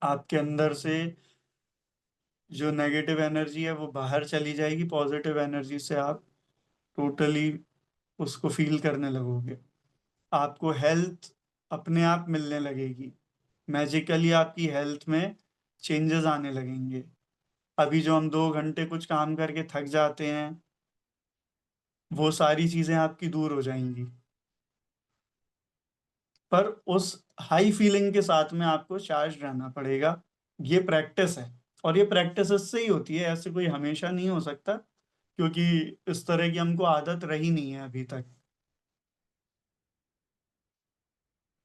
आपके अंदर से जो नेगेटिव एनर्जी है वो बाहर चली जाएगी, पॉजिटिव एनर्जी से आप टोटली उसको फील करने लगोगे। आपको हेल्थ अपने आप मिलने लगेगी, मैजिकली आपकी हेल्थ में चेंजेस आने लगेंगे। अभी जो हम 2 घंटे कुछ काम करके थक जाते हैं, वो सारी चीजें आपकी दूर हो जाएंगी, पर उस हाई फीलिंग के साथ में आपको चार्ज रहना पड़ेगा। ये प्रैक्टिस है, और ये प्रैक्टिस इससे ही होती है, ऐसे कोई हमेशा नहीं हो सकता, क्योंकि इस तरह की हमको आदत रही नहीं है अभी तक।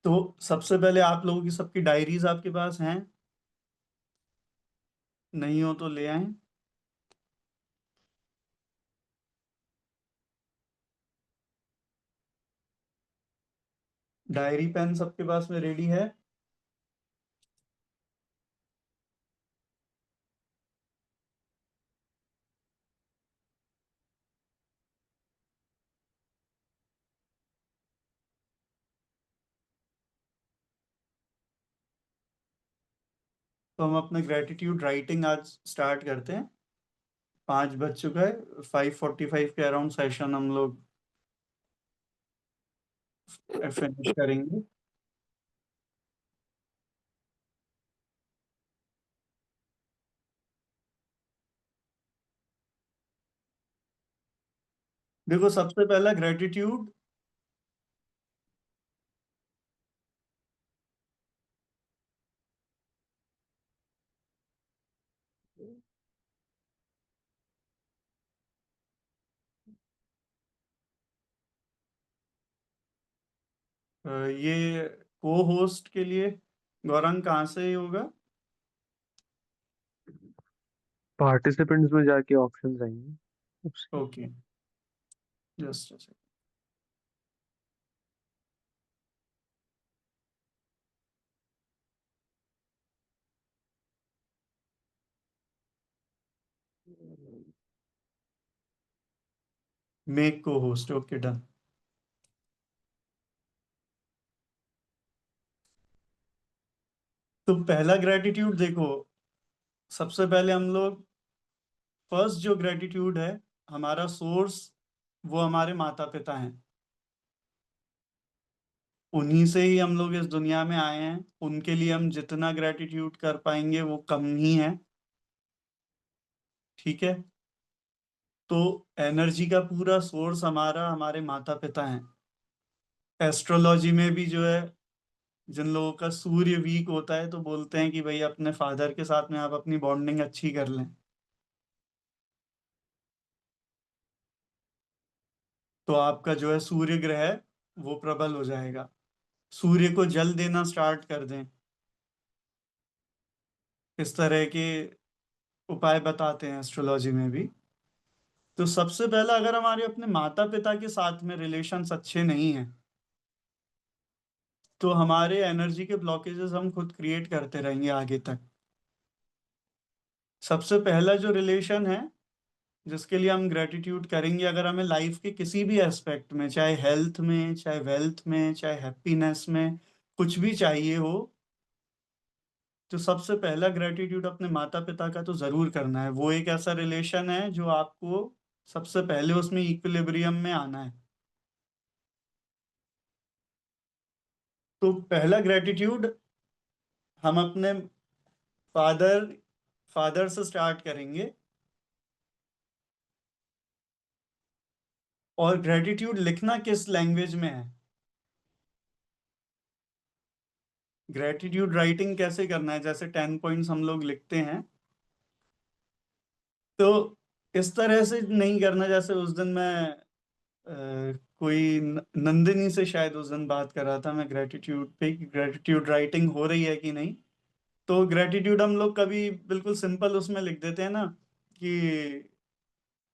तो सबसे पहले आप लोगों की सबकी डायरीज आपके पास हैं? नहीं हो तो ले आएं। डायरी पेन सबके पास में रेडी है? तो हम अपने ग्रेटिट्यूड राइटिंग आज स्टार्ट करते हैं। 5 बज चुका है, 5:45 के अराउंड सेशन हम लोग फिनिश करेंगे। देखो, सबसे पहला ग्रेटिट्यूड ये को होस्ट के लिए गौरंग कहाँ से होगा? पार्टिसिपेंट्स में जाके ऑप्शंस आएंगे उससे। ओके, जस्ट मेक को होस्ट। Okay, done. तो पहला ग्रेटिट्यूड देखो, सबसे पहले हम लोग फर्स्ट जो ग्रेटिट्यूड है, हमारा सोर्स वो हमारे माता पिता हैं। उन्हीं से ही हम लोग इस दुनिया में आए हैं, उनके लिए हम जितना ग्रेटिट्यूड कर पाएंगे वो कम ही है। ठीक है? तो एनर्जी का पूरा सोर्स हमारा हमारे माता पिता हैं। एस्ट्रोलॉजी में भी जो है, जिन लोगों का सूर्य वीक होता है तो बोलते हैं कि भाई अपने फादर के साथ में आप अपनी बॉन्डिंग अच्छी कर लें, तो आपका जो है सूर्य ग्रह है वो प्रबल हो जाएगा। सूर्य को जल देना स्टार्ट कर दें, इस तरह के उपाय बताते हैं एस्ट्रोलॉजी में भी। तो सबसे पहला, अगर हमारे अपने माता पिता के साथ में रिलेशंस अच्छे नहीं हैं, तो हमारे एनर्जी के ब्लॉकेजेस हम खुद क्रिएट करते रहेंगे आगे तक। सबसे पहला जो रिलेशन है जिसके लिए हम ग्रेटिट्यूड करेंगे, अगर हमें लाइफ के किसी भी एस्पेक्ट में, चाहे हेल्थ में, चाहे वेल्थ में, चाहे हैप्पीनेस में, कुछ भी चाहिए हो, तो सबसे पहला ग्रेटिट्यूड अपने माता पिता का तो जरूर करना है। वो एक ऐसा रिलेशन है जो आपको सबसे पहले उसमें इक्विलिब्रियम में आना है। तो पहला ग्रेटिट्यूड हम अपने फादर फादर से स्टार्ट करेंगे, और ग्रेटिट्यूड लिखना किस लैंग्वेज में है, ग्रेटिट्यूड राइटिंग कैसे करना है, जैसे 10 पॉइंट्स हम लोग लिखते हैं, तो इस तरह से नहीं करना जैसे उस दिन मैं कोई नंदिनी से शायद उस दिन बात कर रहा था मैं ग्रेटिट्यूड पे, ग्रेटिट्यूड राइटिंग हो रही है कि नहीं। तो ग्रेटिट्यूड हम लोग कभी बिल्कुल सिंपल उसमें लिख देते हैं ना कि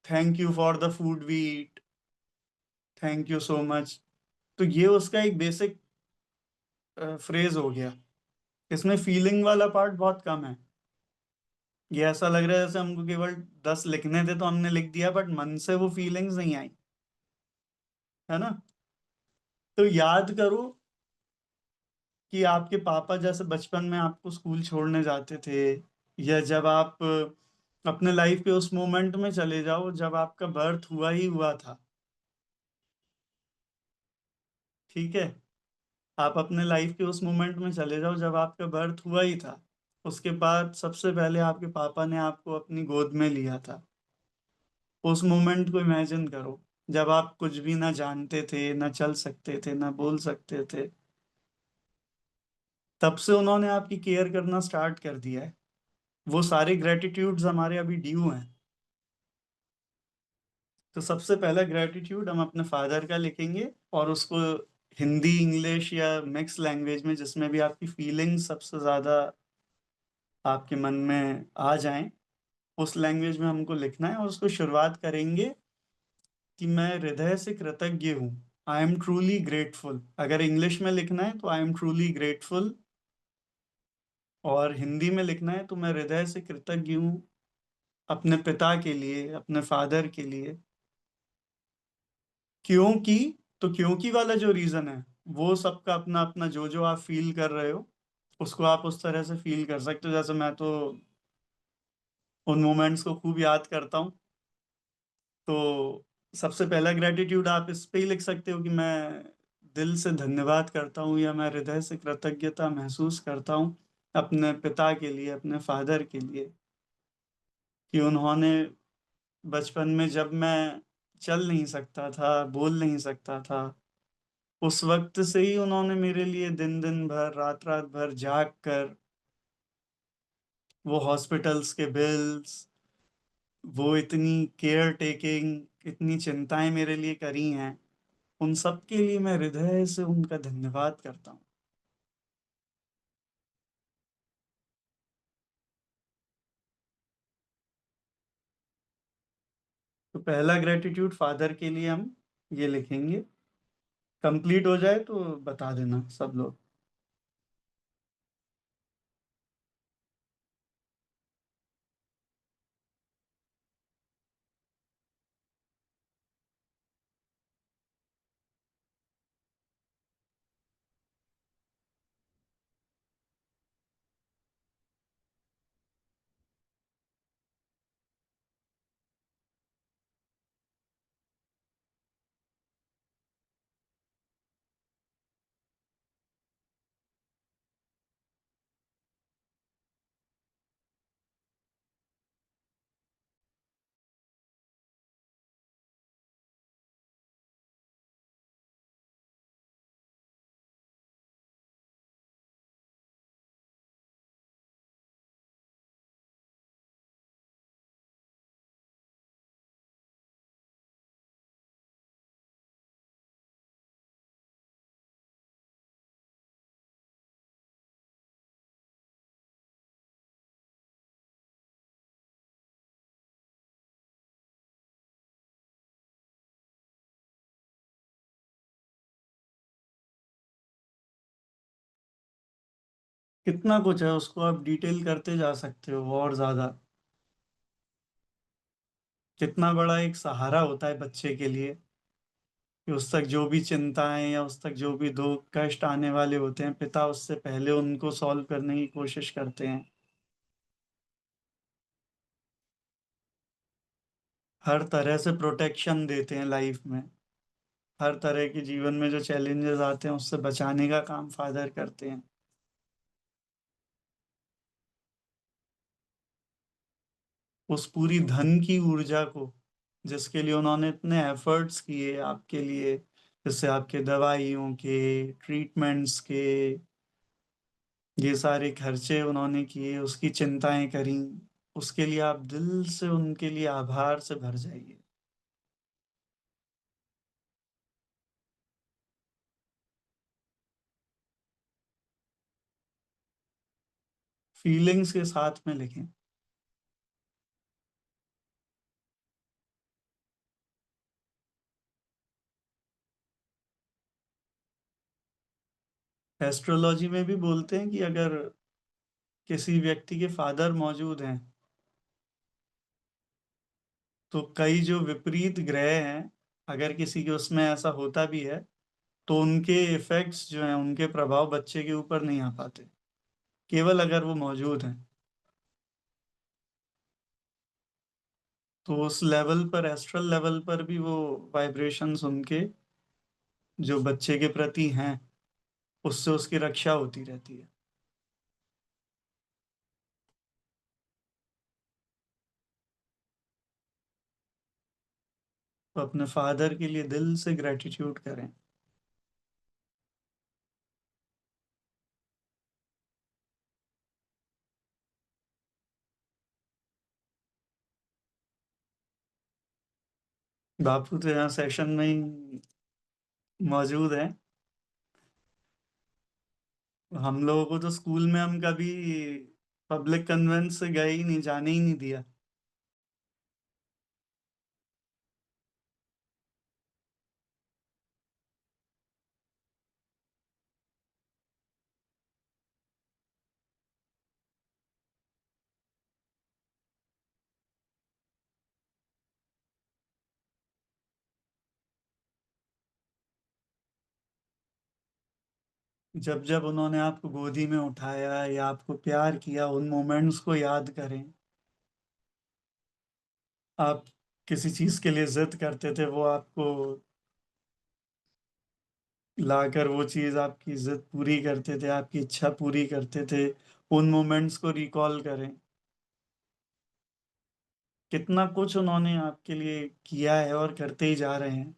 thank you for the food we eat, thank you so much. तो ये उसका एक बेसिक फ्रेज हो गया, इसमें फीलिंग वाला पार्ट बहुत कम है। ये ऐसा लग रहा है जैसे हमको केवल 10 लिखने थे तो हमने लिख दिया, बट मन से वो फीलिंग्स नहीं आई, है ना। तो याद करो कि आपके पापा जैसे बचपन में आपको स्कूल छोड़ने जाते थे, या जब आप अपने लाइफ के उस मोमेंट में चले जाओ जब आपका बर्थ हुआ ही हुआ था, ठीक है। आप अपने लाइफ के उस मोमेंट में चले जाओ जब आपका बर्थ हुआ ही था, उसके बाद सबसे पहले आपके पापा ने आपको अपनी गोद में लिया था। उस मोमेंट को इमेजिन करो जब आप कुछ भी ना जानते थे, ना चल सकते थे, ना बोल सकते थे, तब से उन्होंने आपकी केयर करना स्टार्ट कर दिया है। वो सारे ग्रेटिट्यूड्स हमारे अभी ड्यू हैं। तो सबसे पहला ग्रेटिट्यूड हम अपने फादर का लिखेंगे, और उसको हिंदी, इंग्लिश या मिक्स लैंग्वेज में जिसमें भी आपकी फीलिंग्स सबसे ज़्यादा आपके मन में आ जाएं, उस लैंग्वेज में हमको लिखना है। और उसको शुरुआत करेंगे कि मैं हृदय से कृतज्ञ हूँ, आई एम ट्रूली ग्रेटफुल। अगर इंग्लिश में लिखना है तो आई एम ट्रूली ग्रेटफुल, और हिंदी में लिखना है तो मैं हृदय से कृतज्ञ हूँ अपने पिता के लिए, अपने फादर के लिए। क्योंकि, तो क्योंकि वाला जो रीजन है वो सबका अपना अपना, जो जो आप फील कर रहे हो उसको आप उस तरह से फील कर सकते हो। जैसे मैं तो उन मोमेंट्स को खूब याद करता हूँ। तो सबसे पहला ग्रेटिट्यूड आप इस पे ही लिख सकते हो कि मैं दिल से धन्यवाद करता हूँ, या मैं हृदय से कृतज्ञता महसूस करता हूँ अपने पिता के लिए, अपने फादर के लिए, कि उन्होंने बचपन में जब मैं चल नहीं सकता था, बोल नहीं सकता था, उस वक्त से ही उन्होंने मेरे लिए दिन दिन भर, रात रात भर जाग कर वो हॉस्पिटल्स के बिल्स, वो इतनी केयर टेकिंग, इतनी चिंताएं मेरे लिए करी हैं। उन सब के लिए मैं हृदय से उनका धन्यवाद करता हूँ। तो पहला ग्रेटिट्यूड फादर के लिए हम ये लिखेंगे। कंप्लीट हो जाए तो बता देना सब लोग। कितना कुछ है, उसको आप डिटेल करते जा सकते हो और ज्यादा। कितना बड़ा एक सहारा होता है बच्चे के लिए, कि उस तक जो भी चिंताएं या उस तक जो भी दुख कष्ट आने वाले होते हैं, पिता उससे पहले उनको सॉल्व करने की कोशिश करते हैं। हर तरह से प्रोटेक्शन देते हैं लाइफ में। हर तरह के जीवन में जो चैलेंजेस आते हैं उससे बचाने का काम फादर करते हैं। उस पूरी धन की ऊर्जा को जिसके लिए उन्होंने इतने एफर्ट्स किए आपके लिए, जैसे आपके दवाइयों के, ट्रीटमेंट्स के, ये सारे खर्चे उन्होंने किए, उसकी चिंताएं करी, उसके लिए आप दिल से उनके लिए आभार से भर जाइए। फीलिंग्स के साथ में लिखें। एस्ट्रोलॉजी में भी बोलते हैं कि अगर किसी व्यक्ति के फादर मौजूद हैं तो कई जो विपरीत ग्रह हैं, अगर किसी के उसमें ऐसा होता भी है तो उनके इफेक्ट्स जो हैं, उनके प्रभाव बच्चे के ऊपर नहीं आ पाते, केवल अगर वो मौजूद हैं। तो उस लेवल पर, एस्ट्रल लेवल पर भी वो वाइब्रेशंस उनके जो बच्चे के प्रति हैं उससे उसकी रक्षा होती रहती है। तो अपने फादर के लिए दिल से ग्रेटिट्यूड करें। बापू तो यहाँ सेशन में ही मौजूद हैं। हम लोगों को तो स्कूल में हम कभी पब्लिक कन्वेंस से गए ही नहीं, जाने ही नहीं दिया। जब जब उन्होंने आपको गोदी में उठाया या आपको प्यार किया, उन मोमेंट्स को याद करें। आप किसी चीज के लिए जिद करते थे, वो आपको लाकर वो चीज आपकी जिद पूरी करते थे, आपकी इच्छा पूरी करते थे। उन मोमेंट्स को रिकॉल करें। कितना कुछ उन्होंने आपके लिए किया है और करते ही जा रहे हैं।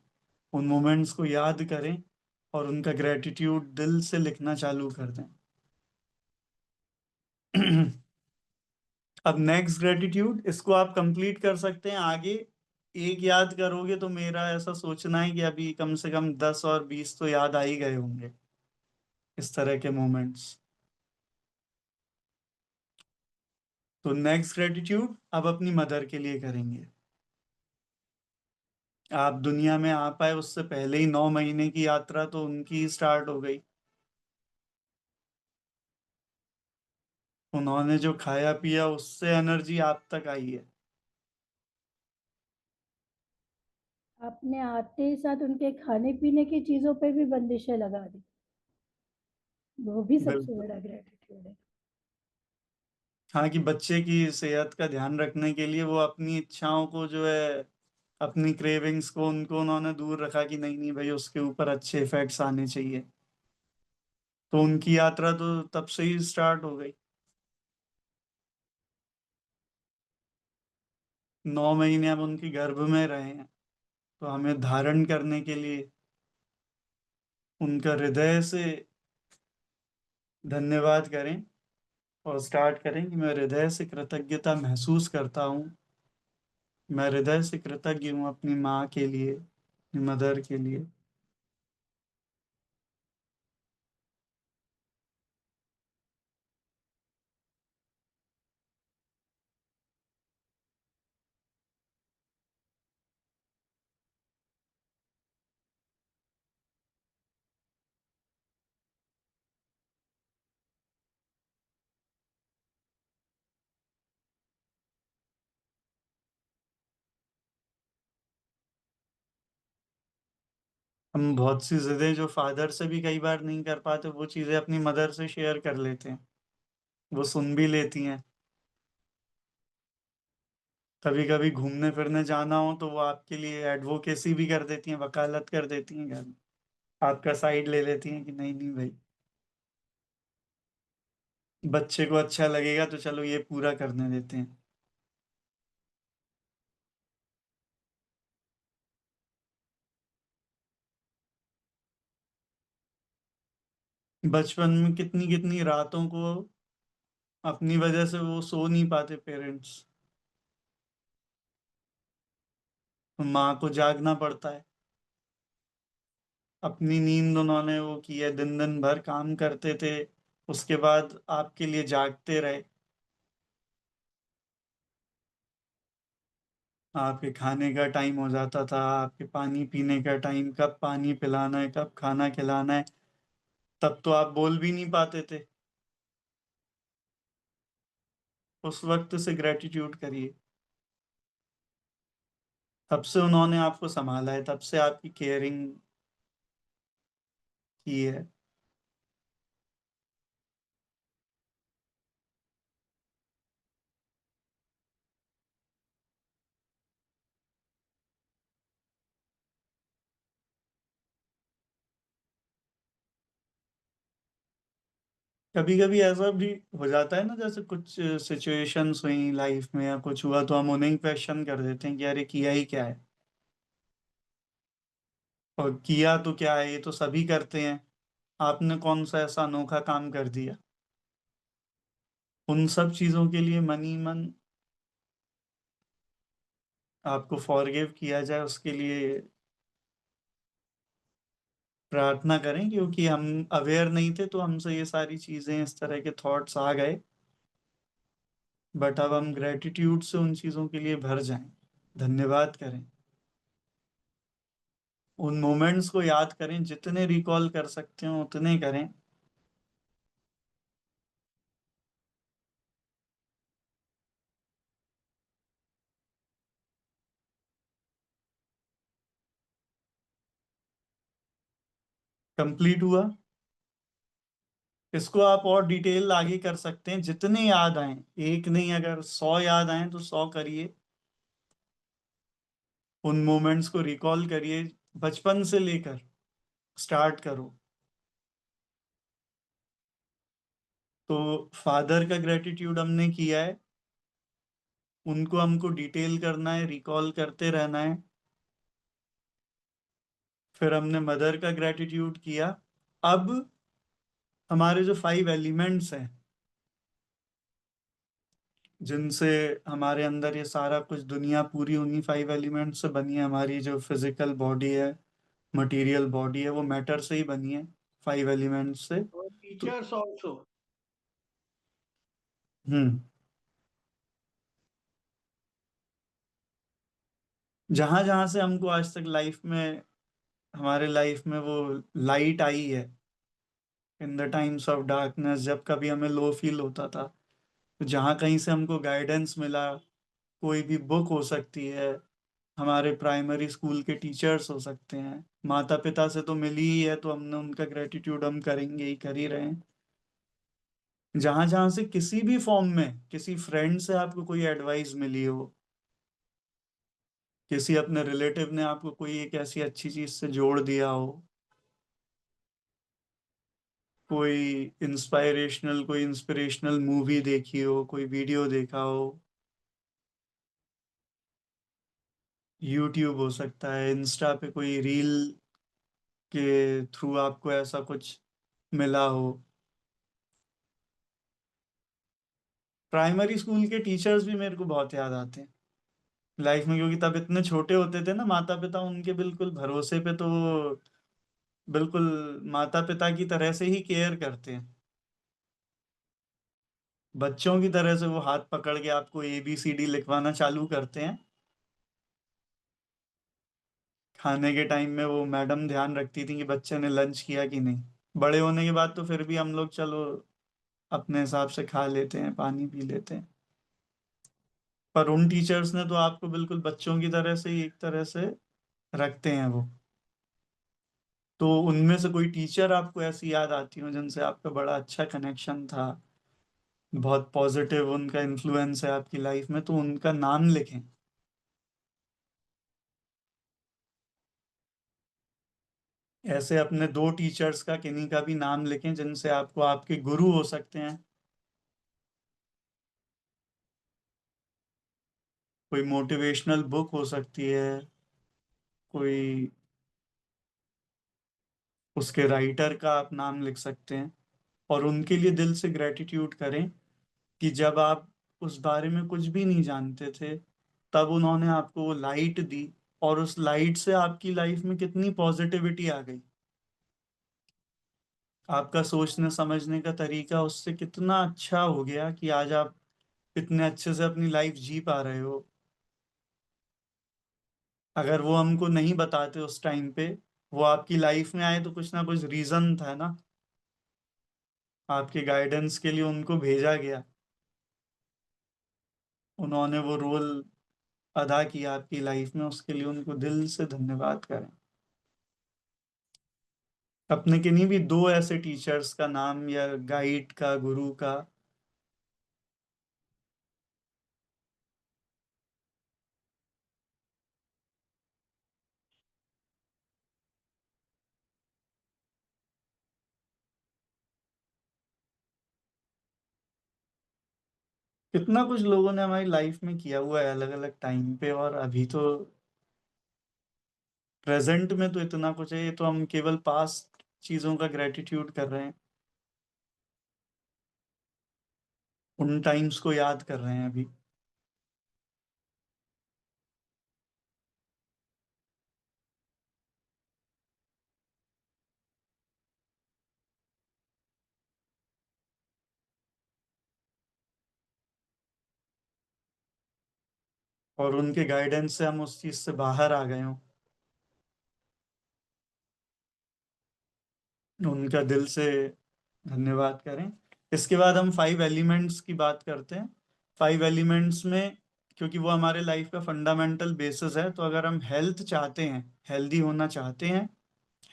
उन मोमेंट्स को याद करें और उनका ग्रेटिट्यूड दिल से लिखना चालू कर दें। अब नेक्स्ट ग्रेटिट्यूड, इसको आप कंप्लीट कर सकते हैं आगे। एक याद करोगे तो मेरा ऐसा सोचना है कि अभी कम से कम 10 और 20 तो याद आ ही गए होंगे इस तरह के मोमेंट्स। तो नेक्स्ट ग्रेटिट्यूड अब अपनी मदर के लिए करेंगे। आप दुनिया में आ पाए उससे पहले ही 9 महीने की यात्रा तो उनकी ही स्टार्ट हो गई। उन्होंने जो खाया पिया उससे एनर्जी आप तक आई है। आपने आते ही साथ उनके खाने पीने की चीजों पे भी बंदिशें लगा दी, वो भी सबसे बिल्कुल। बड़ा ग्रेटिट्यूड है। हाँ, कि बच्चे की सेहत का ध्यान रखने के लिए वो अपनी इच्छाओं को जो है, अपनी क्रेविंग्स को, उनको उन्होंने दूर रखा कि नहीं नहीं भाई, उसके ऊपर अच्छे इफेक्ट्स आने चाहिए। तो उनकी यात्रा तो तब से ही स्टार्ट हो गई। 9 महीने हम उनके गर्भ में रहे हैं, तो हमें धारण करने के लिए उनका हृदय से धन्यवाद करें और स्टार्ट करें कि मैं हृदय से कृतज्ञता महसूस करता हूँ। मैं हृदय से कृतज्ञ हूँ अपनी माँ के लिए, अपनी मदर के लिए। हम बहुत सी जिदें जो फादर से भी कई बार नहीं कर पाते, वो चीज़ें अपनी मदर से शेयर कर लेते हैं। वो सुन भी लेती हैं। कभी कभी घूमने फिरने जाना हो तो वो आपके लिए एडवोकेसी भी कर देती हैं, वकालत कर देती हैं घर में, आपका साइड ले लेती हैं कि नहीं नहीं भाई, बच्चे को अच्छा लगेगा तो चलो ये पूरा करने देते हैं। बचपन में कितनी कितनी रातों को अपनी वजह से वो सो नहीं पाते पेरेंट्स, माँ को जागना पड़ता है। अपनी नींद उन्होंने वो की है, दिन दिन भर काम करते थे, उसके बाद आपके लिए जागते रहे। आपके खाने का टाइम हो जाता था, आपके पानी पीने का टाइम, कब पानी पिलाना है कब खाना खिलाना है, तब तो आप बोल भी नहीं पाते थे। उस वक्त से ग्रेटिट्यूड करिए, तब से उन्होंने आपको संभाला है, तब से आपकी केयरिंग की है। कभी कभी ऐसा भी हो जाता है ना, जैसे कुछ सिचुएशंस हुई लाइफ में या कुछ हुआ तो हम उन्हें क्वेश्चन कर देते हैं कि अरे किया ही क्या है, और किया तो क्या है, ये तो सभी करते हैं, आपने कौन सा ऐसा अनोखा काम कर दिया। उन सब चीजों के लिए मन ही मन आपको फॉरगिव किया जाए, उसके लिए प्रार्थना करें, क्योंकि हम अवेयर नहीं थे तो हमसे ये सारी चीजें, इस तरह के थॉट्स आ गए। बट अब हम ग्रेटिट्यूड से उन चीजों के लिए भर जाएं, धन्यवाद करें, उन मोमेंट्स को याद करें, जितने रिकॉल कर सकते हो उतने करें। कंप्लीट हुआ। इसको आप और डिटेल आगे कर सकते हैं, जितने याद आए, एक नहीं, अगर 100 याद आए तो 100 करिए। उन मोमेंट्स को रिकॉल करिए, बचपन से लेकर स्टार्ट करो। तो फादर का ग्रेटिट्यूड हमने किया है, उनको हमको डिटेल करना है, रिकॉल करते रहना है। फिर हमने मदर का ग्रेटिट्यूड किया। अब हमारे जो 5 एलिमेंट्स हैं, जिनसे हमारे अंदर ये सारा कुछ दुनिया पूरी उन्हीं 5 एलिमेंट्स से बनी है। हमारी जो फिजिकल बॉडी है, मटेरियल बॉडी है, वो मैटर से ही बनी है, 5 एलिमेंट्स से। और तो टीचर्स ऑल्सो। हम्म जहां जहां से हमको आज तक लाइफ में, हमारे लाइफ में वो लाइट आई है, in the times of darkness, जब कभी हमें लो फील होता था, तो जहाँ कहीं से हमको गाइडेंस मिला, कोई भी बुक हो सकती है, हमारे प्राइमरी स्कूल के टीचर्स हो सकते हैं, माता पिता से तो मिली ही है, तो हमने उनका ग्रेटिट्यूड हम करेंगे ही, कर ही रहे हैं। जहां जहां से किसी भी फॉर्म में, किसी फ्रेंड से आपको कोई एडवाइस मिली हो, किसी अपने रिलेटिव ने आपको कोई एक ऐसी अच्छी चीज से जोड़ दिया हो, कोई इंस्पिरेशनल मूवी देखी हो, कोई वीडियो देखा हो, यूट्यूब हो सकता है, इंस्टा पे कोई रील के थ्रू आपको ऐसा कुछ मिला हो। प्राइमरी स्कूल के टीचर्स भी मेरे को बहुत याद आते हैं लाइफ में, क्योंकि तब इतने छोटे होते थे ना, माता पिता उनके बिल्कुल भरोसे पे, तो बिल्कुल माता पिता की तरह से ही केयर करते हैं। बच्चों की तरह से वो हाथ पकड़ के आपको ABCD लिखवाना चालू करते हैं। खाने के टाइम में वो मैडम ध्यान रखती थी कि बच्चे ने लंच किया कि नहीं। बड़े होने के बाद तो फिर भी हम लोग चलो अपने हिसाब से खा लेते हैं, पानी पी लेते हैं, पर उन टीचर्स ने तो आपको बिल्कुल बच्चों की तरह से ही, एक तरह से रखते हैं वो। तो उनमें से कोई टीचर आपको ऐसी याद आती हो जिनसे आपका बड़ा अच्छा कनेक्शन था, बहुत पॉजिटिव उनका इन्फ्लुएंस है आपकी लाइफ में, तो उनका नाम लिखें। ऐसे अपने 2 टीचर्स का, किन्हीं का भी नाम लिखें जिनसे आपको आपके गुरु हो सकते हैं। कोई मोटिवेशनल बुक हो सकती है, कोई उसके राइटर का आप नाम लिख सकते हैं, और उनके लिए दिल से ग्रेटिट्यूड करें कि जब आप उस बारे में कुछ भी नहीं जानते थे, तब उन्होंने आपको वो लाइट दी, और उस लाइट से आपकी लाइफ में कितनी पॉजिटिविटी आ गई। आपका सोचने समझने का तरीका उससे कितना अच्छा हो गया कि आज आप इतने अच्छे से अपनी लाइफ जी पा रहे हो। अगर वो हमको नहीं बताते उस टाइम पे, वो आपकी लाइफ में आए तो कुछ ना कुछ रीजन था ना, आपके गाइडेंस के लिए उनको भेजा गया, उन्होंने वो रोल अदा किया आपकी लाइफ में, उसके लिए उनको दिल से धन्यवाद करें। अपने किन्हीं भी 2 ऐसे टीचर्स का नाम, या गाइड का, गुरु का। कितना कुछ लोगों ने हमारी लाइफ में किया हुआ है अलग अलग टाइम पे, और अभी तो प्रेजेंट में तो इतना कुछ है, ये तो हम केवल पास्ट चीजों का ग्रेटिट्यूड कर रहे हैं, उन टाइम्स को याद कर रहे हैं अभी। और उनके गाइडेंस से हम उस चीज से बाहर आ गए हों, उनका दिल से धन्यवाद करें। इसके बाद हम 5 एलिमेंट्स की बात करते हैं। 5 एलिमेंट्स में, क्योंकि वो हमारे लाइफ का फंडामेंटल बेसिस है, तो अगर हम हेल्थ चाहते हैं, हेल्दी होना चाहते हैं,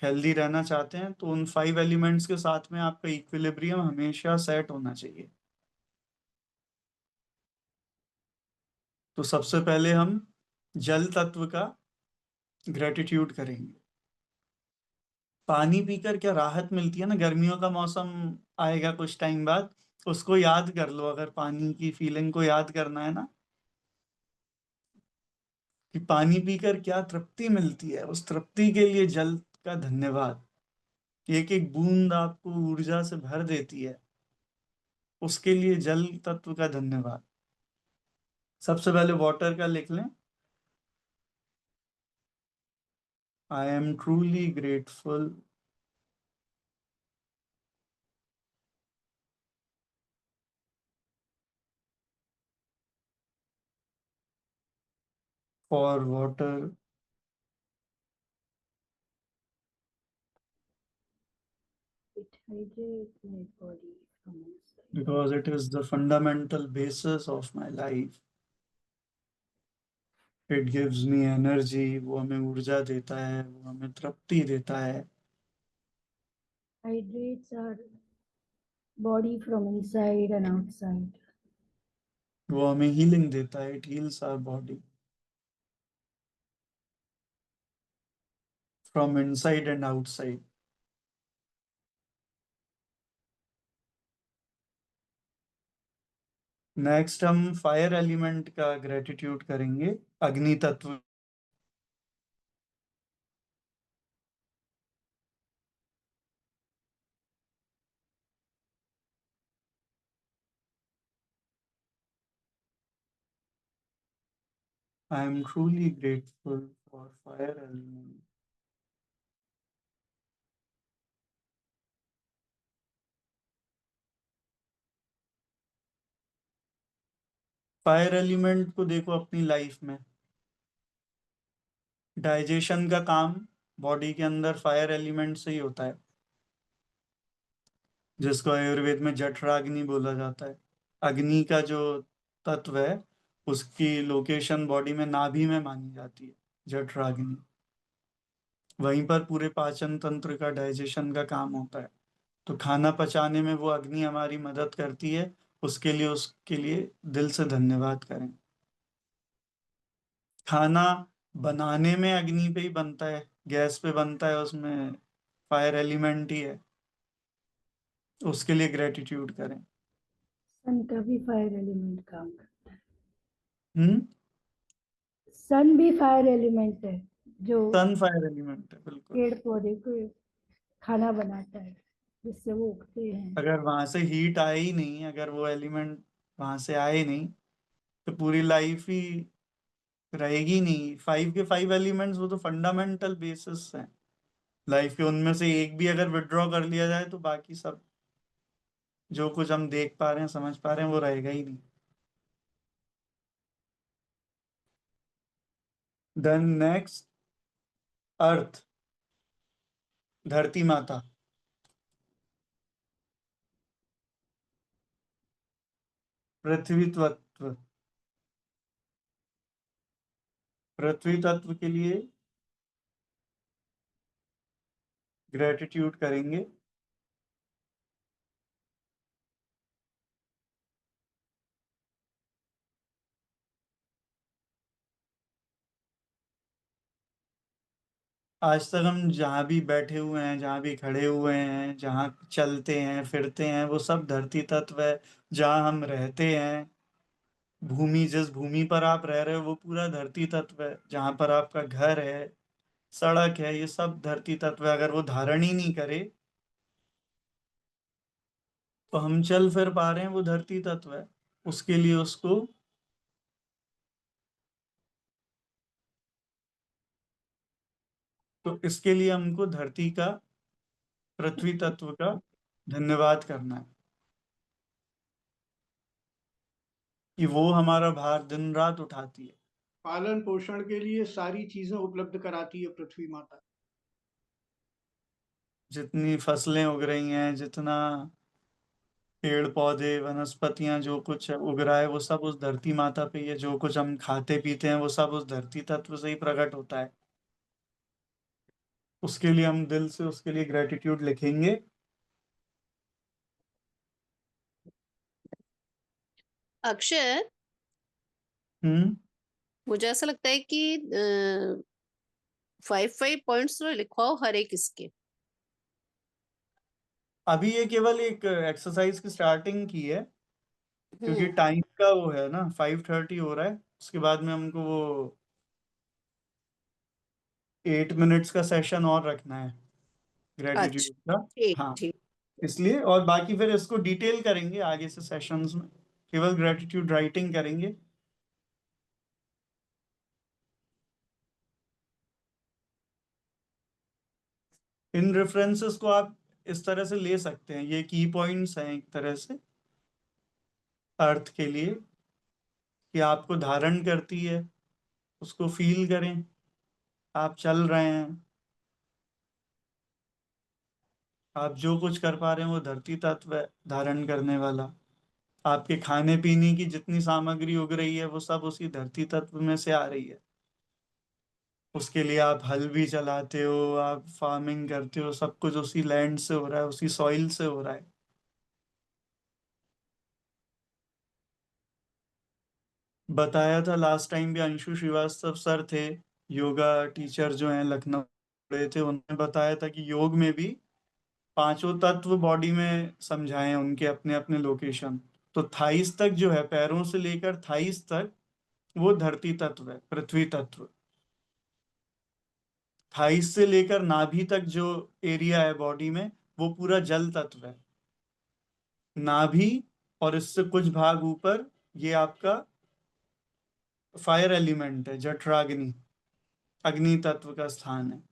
हेल्दी रहना चाहते हैं, तो उन 5 एलिमेंट्स के साथ में आपका इक्विलिब्रियम हमेशा सेट होना चाहिए। तो सबसे पहले हम जल तत्व का ग्रेटिट्यूड करेंगे। पानी पीकर क्या राहत मिलती है ना, गर्मियों का मौसम आएगा कुछ टाइम बाद, उसको याद कर लो, अगर पानी की फीलिंग को याद करना है ना, कि पानी पीकर क्या तृप्ति मिलती है, उस तृप्ति के लिए जल का धन्यवाद। एक एक बूंद आपको ऊर्जा से भर देती है, उसके लिए जल तत्व का धन्यवाद। सबसे पहले वाटर का लिख लें। आई am truly grateful for water It hydrates my body from inside. because it is the fundamental basis of my life. It gives me energy, वो हमें ऊर्जा देता है, वो हमें तृप्ति देता है। Hydrates our body from inside and outside. वो हमें हीलिंग देता है, it heals our body from inside and outside. Next हम फायर एलिमेंट का ग्रेटिट्यूड करेंगे, अग्नि तत्व। I am truly grateful for fire element. Fire element को देखो अपनी लाइफ में, डाइजेशन का काम बॉडी के अंदर फायर एलिमेंट से ही होता है, जिसको आयुर्वेद में जठराग्नि बोला जाता है। अग्नि का जो तत्व है, उसकी लोकेशन बॉडी में नाभि में मानी जाती है, जठराग्नि। वहीं पर पूरे पाचन तंत्र का, डाइजेशन का काम होता है। तो खाना पचाने में वो अग्नि हमारी मदद करती है, उसके लिए दिल से धन्यवाद करें। खाना बनाने में अग्नि पे ही बनता है, गैस पे बनता है, उसमें फायर एलिमेंट ही है, उसके लिए ग्रेटिट्यूड करें। सन का भी फायर एलिमेंट काम करता है। हम्म। सन भी फायर एलिमेंट है, जो सन फायर एलिमेंट है, बिल्कुल। पेड़ पौधे को खाना बनाता है, जिससे वो उगते हैं। अगर वहां से हीट आए ही नहीं, अगर वो एलिमेंट वहां से आए नहीं, तो पूरी लाइफ ही रहेगी नहीं। 5 के 5 एलिमेंट्स वो तो फंडामेंटल बेसिस हैं लाइफ के, उनमें से एक भी अगर विड्रॉ कर लिया जाए तो बाकी सब जो कुछ हम देख पा रहे हैं, समझ पा रहे हैं, वो रहेगा ही नहीं। देन नेक्स्ट, अर्थ, धरती माता। पृथ्वी तत्व, पृथ्वी तत्व के लिए ग्रेटिट्यूड करेंगे। आज तक हम जहाँ भी बैठे हुए हैं, जहाँ भी खड़े हुए हैं, जहाँ चलते हैं फिरते हैं, वो सब धरती तत्व है। जहाँ हम रहते हैं, भूमि, जिस भूमि पर आप रह रहे हो वो पूरा धरती तत्व है। जहाँ पर आपका घर है, सड़क है, ये सब धरती तत्व है। अगर वो धारण ही नहीं करे तो हम चल फिर पा रहे हैं, वो धरती तत्व है। उसके लिए उसको तो इसके लिए हमको धरती का, पृथ्वी तत्व का धन्यवाद करना है कि वो हमारा भार दिन रात उठाती है। पालन पोषण के लिए सारी चीजें उपलब्ध कराती है पृथ्वी माता। जितनी फसलें उग रही हैं, जितना पेड़ पौधे वनस्पतियां जो कुछ उग रहा है, वो सब उस धरती माता पे ही है। जो कुछ हम खाते पीते हैं वो सब उस धरती तत्व से ही प्रकट होता है। उसके लिए हम दिल से उसके लिए ग्रेटिट्यूड लिखेंगे। अक्षर, हम्म। मुझे ऐसा लगता है कि 5 पॉइंट्स तो लिखवाओ हर एक इसके। अभी ये केवल एक एक्सरसाइज की स्टार्टिंग की है, क्योंकि हम्म। टाइम का वो है ना, 5:30 हो रहा है। उसके बाद में हमको वो 8 मिनट्स का सेशन और रखना है अच्छा, ग्रेटिट्यूड का। ठीक हाँ, ठीक। इसलिए। और बाकी फिर इसको डिटेल करेंगे आगे से सेशंस में, केवल ग्रेटिट्यूड राइटिंग करेंगे। इन रेफरेंसेस को आप इस तरह से ले सकते हैं, ये की पॉइंट्स हैं एक तरह से अर्थ के लिए, कि आपको धारण करती है, उसको फील करें। आप चल रहे हैं, आप जो कुछ कर पा रहे हैं वो धरती तत्व है धारण करने वाला। आपके खाने पीने की जितनी सामग्री उग रही है वो सब उसी धरती तत्व में से आ रही है। उसके लिए आप हल भी चलाते हो, आप फार्मिंग करते हो, सब कुछ उसी लैंड से हो रहा है, उसी सॉइल से हो रहा है। बताया था लास्ट टाइम भी, अंशु श्रीवास्तव सर थे, योगा टीचर जो हैं, लखनऊ पढ़े थे, उन्होंने बताया था कि योग में भी पांचों तत्व बॉडी में समझाए हैं, उनके अपने अपने लोकेशन। तो थाइस तक जो है, पैरों से लेकर थाइस तक, वो धरती तत्व है, पृथ्वी तत्व। थाइस से लेकर नाभि तक जो एरिया है बॉडी में, वो पूरा जल तत्व है। नाभि और इससे कुछ भाग ऊपर ये आपका फायर एलिमेंट है, जठराग्नि, अग्नि तत्व का स्थान है।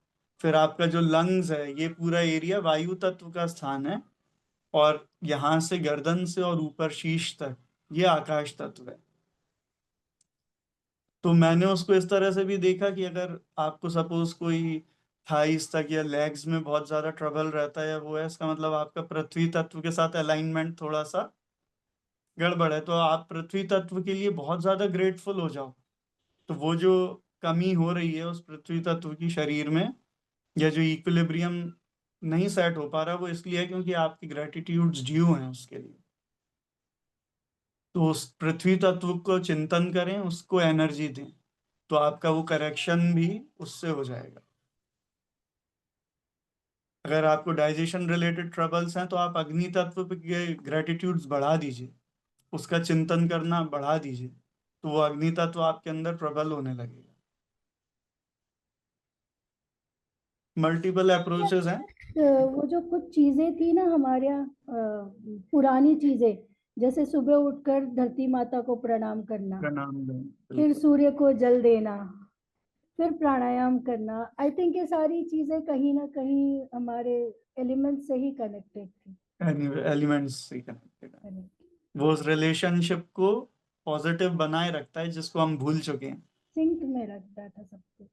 फिर आपका जो लंग्स है, ये पूरा एरिया वायु तत्व का स्थान है। और यहां से गर्दन से और ऊपर शीश तक ये आकाश तत्व है। तो मैंने उसको इस तरह से भी देखा कि अगर आपको सपोज कोई थाइस तक या लेग्स में बहुत ज्यादा ट्रबल रहता है, वो है, इसका मतलब आपका पृथ्वी तत्व के साथ अलाइनमेंट थोड़ा सा गड़बड़ है। तो आप पृथ्वी तत्व के लिए बहुत ज्यादा ग्रेटफुल हो जाओ। तो वो जो कमी हो रही है उस पृथ्वी तत्व की शरीर में, या जो इक्विलिब्रियम नहीं सेट हो पा रहा, वो इसलिए है क्योंकि आपकी ग्रेटिट्यूड्स ड्यू हैं उसके लिए। तो उस पृथ्वी तत्व को चिंतन करें, उसको एनर्जी दें, तो आपका वो करेक्शन भी उससे हो जाएगा। अगर आपको डाइजेशन रिलेटेड ट्रबल्स हैं तो आप अग्नि तत्व के ग्रेटिट्यूड्स बढ़ा दीजिए, उसका चिंतन करना बढ़ा दीजिए, तो वो अग्नि तत्व आपके अंदर प्रबल होने लगेगा। मल्टीपल अप्रोचेस हैं। वो जो कुछ चीजें थी ना हमारे यहाँ पुरानी चीजें, जैसे सुबह उठकर धरती माता को प्रणाम करना, प्रणाम दें, फिर बिल्कुल। सूर्य को जल देना, फिर प्राणायाम करना, आई थिंक ये सारी चीजें कहीं ना कहीं हमारे एलिमेंट से ही कनेक्टेड थी। एलिमेंट्स से कनेक्टेड है, वो उस रिलेशनशिप को पॉजिटिव बनाए रखता है जिसको हम भूल चुके हैं। सिंक में रखता था सबको।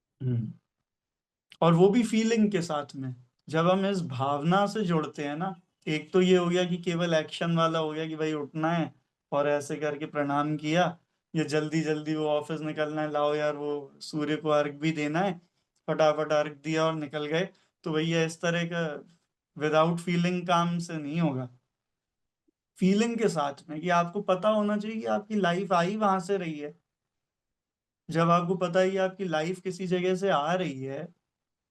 और वो भी फीलिंग के साथ में। जब हम इस भावना से जुड़ते हैं ना, एक तो ये हो गया कि केवल एक्शन वाला हो गया कि भाई उठना है और ऐसे करके प्रणाम किया, या जल्दी जल्दी वो ऑफिस निकलना है, लाओ यार वो सूर्य को अर्घ भी देना है, फटाफट अर्घ दिया और निकल गए। तो भैया इस तरह का विदाउट फीलिंग काम से नहीं होगा। फीलिंग के साथ में, कि आपको पता होना चाहिए कि आपकी लाइफ आई वहां से रही है। जब आपको पता है कि आपकी लाइफ किसी जगह से आ रही है,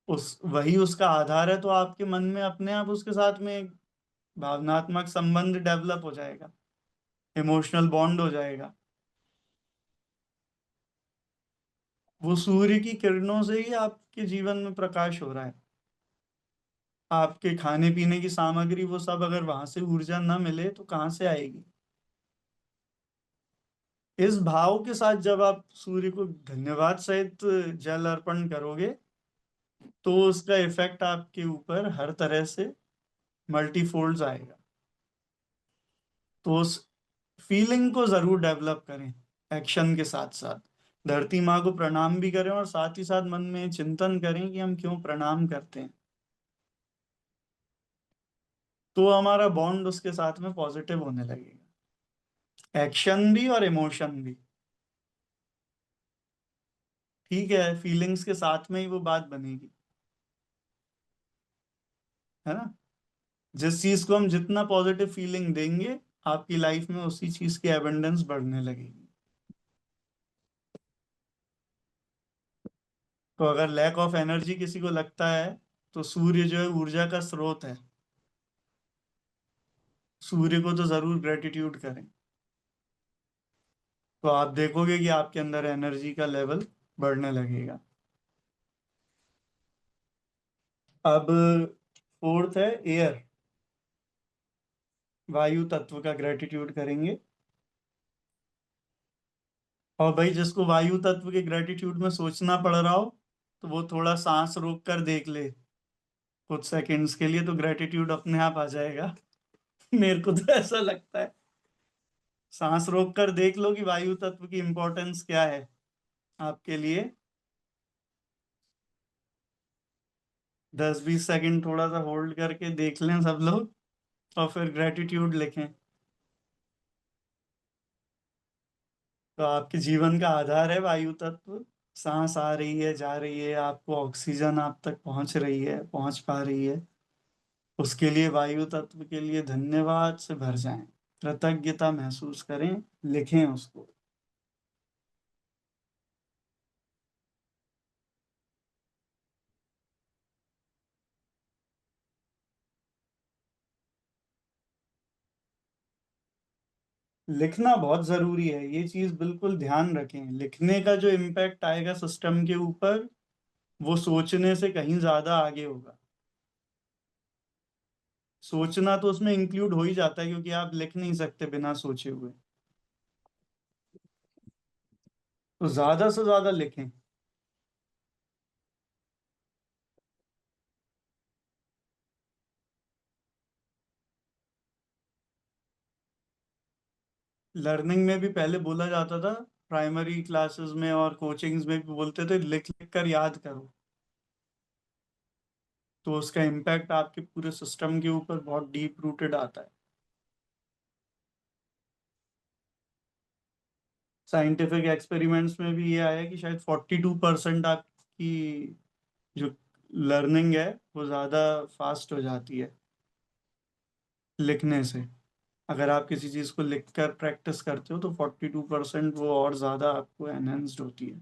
उस वही उसका आधार है, तो आपके मन में अपने आप उसके साथ में एक भावनात्मक संबंध डेवलप हो जाएगा, इमोशनल बॉन्ड हो जाएगा। वो सूर्य की किरणों से ही आपके जीवन में प्रकाश हो रहा है। आपके खाने पीने की सामग्री वो सब अगर वहां से ऊर्जा ना मिले तो कहाँ से आएगी। इस भाव के साथ जब आप सूर्य को धन्यवाद सहित जल अर्पण करोगे, तो उसका इफेक्ट आपके ऊपर हर तरह से मल्टीफोल्ड्स आएगा। तो उस फीलिंग को जरूर डेवलप करें एक्शन के साथ साथ। धरती माँ को प्रणाम भी करें और साथ ही साथ मन में चिंतन करें कि हम क्यों प्रणाम करते हैं, तो हमारा बॉन्ड उसके साथ में पॉजिटिव होने लगेगा, एक्शन भी और इमोशन भी। ठीक है, फीलिंग्स के साथ में ही वो बात बनेगी, है ना। जिस चीज को हम जितना पॉजिटिव फीलिंग देंगे, आपकी लाइफ में उसी चीज की एबंडेंस बढ़ने लगेगी। तो अगर लैक ऑफ एनर्जी किसी को लगता है, तो सूर्य जो है ऊर्जा का स्रोत है, सूर्य को तो जरूर ग्रेटिट्यूड करें, तो आप देखोगे कि आपके अंदर एनर्जी का लेवल बढ़ने लगेगा। अब फोर्थ है एयर, वायु तत्व का ग्रेटिट्यूड करेंगे। और भाई जिसको वायु तत्व के ग्रेटिट्यूड में सोचना पड़ रहा हो, तो वो थोड़ा सांस रोक कर देख ले कुछ सेकंड्स के लिए, तो ग्रेटिट्यूड अपने आप आ जाएगा। मेरे को तो ऐसा लगता है। सांस रोक कर देख लो कि वायु तत्व की इंपॉर्टेंस क्या है आपके लिए। 10-20 सेकंड थोड़ा सा होल्ड करके देख लें सब लोग, और फिर ग्रेटिट्यूड लिखें। तो आपके जीवन का आधार है वायु तत्व। सांस आ रही है, जा रही है, आपको ऑक्सीजन आप तक पहुंच रही है, पहुंच पा रही है, उसके लिए वायु तत्व के लिए धन्यवाद से भर जाएं, कृतज्ञता महसूस करें, लिखें उसको। लिखना बहुत जरूरी है, ये चीज बिल्कुल ध्यान रखें। लिखने का जो इम्पैक्ट आएगा सिस्टम के ऊपर, वो सोचने से कहीं ज्यादा आगे होगा। सोचना तो उसमें इंक्लूड हो ही जाता है, क्योंकि आप लिख नहीं सकते बिना सोचे हुए। तो ज्यादा से ज्यादा लिखें। लर्निंग में भी पहले बोला जाता था, प्राइमरी क्लासेस में और कोचिंग्स में भी बोलते थे, लिख लिख कर याद करो। तो उसका इम्पैक्ट आपके पूरे सिस्टम के ऊपर बहुत डीप रूटेड आता है। साइंटिफिक एक्सपेरिमेंट्स में भी ये आया कि शायद 42% आपकी जो लर्निंग है वो ज़्यादा फास्ट हो जाती है लिखने से। अगर आप किसी चीज को लिखकर प्रैक्टिस करते हो तो 42% वो और ज्यादा आपको एनहेंस्ड होती है।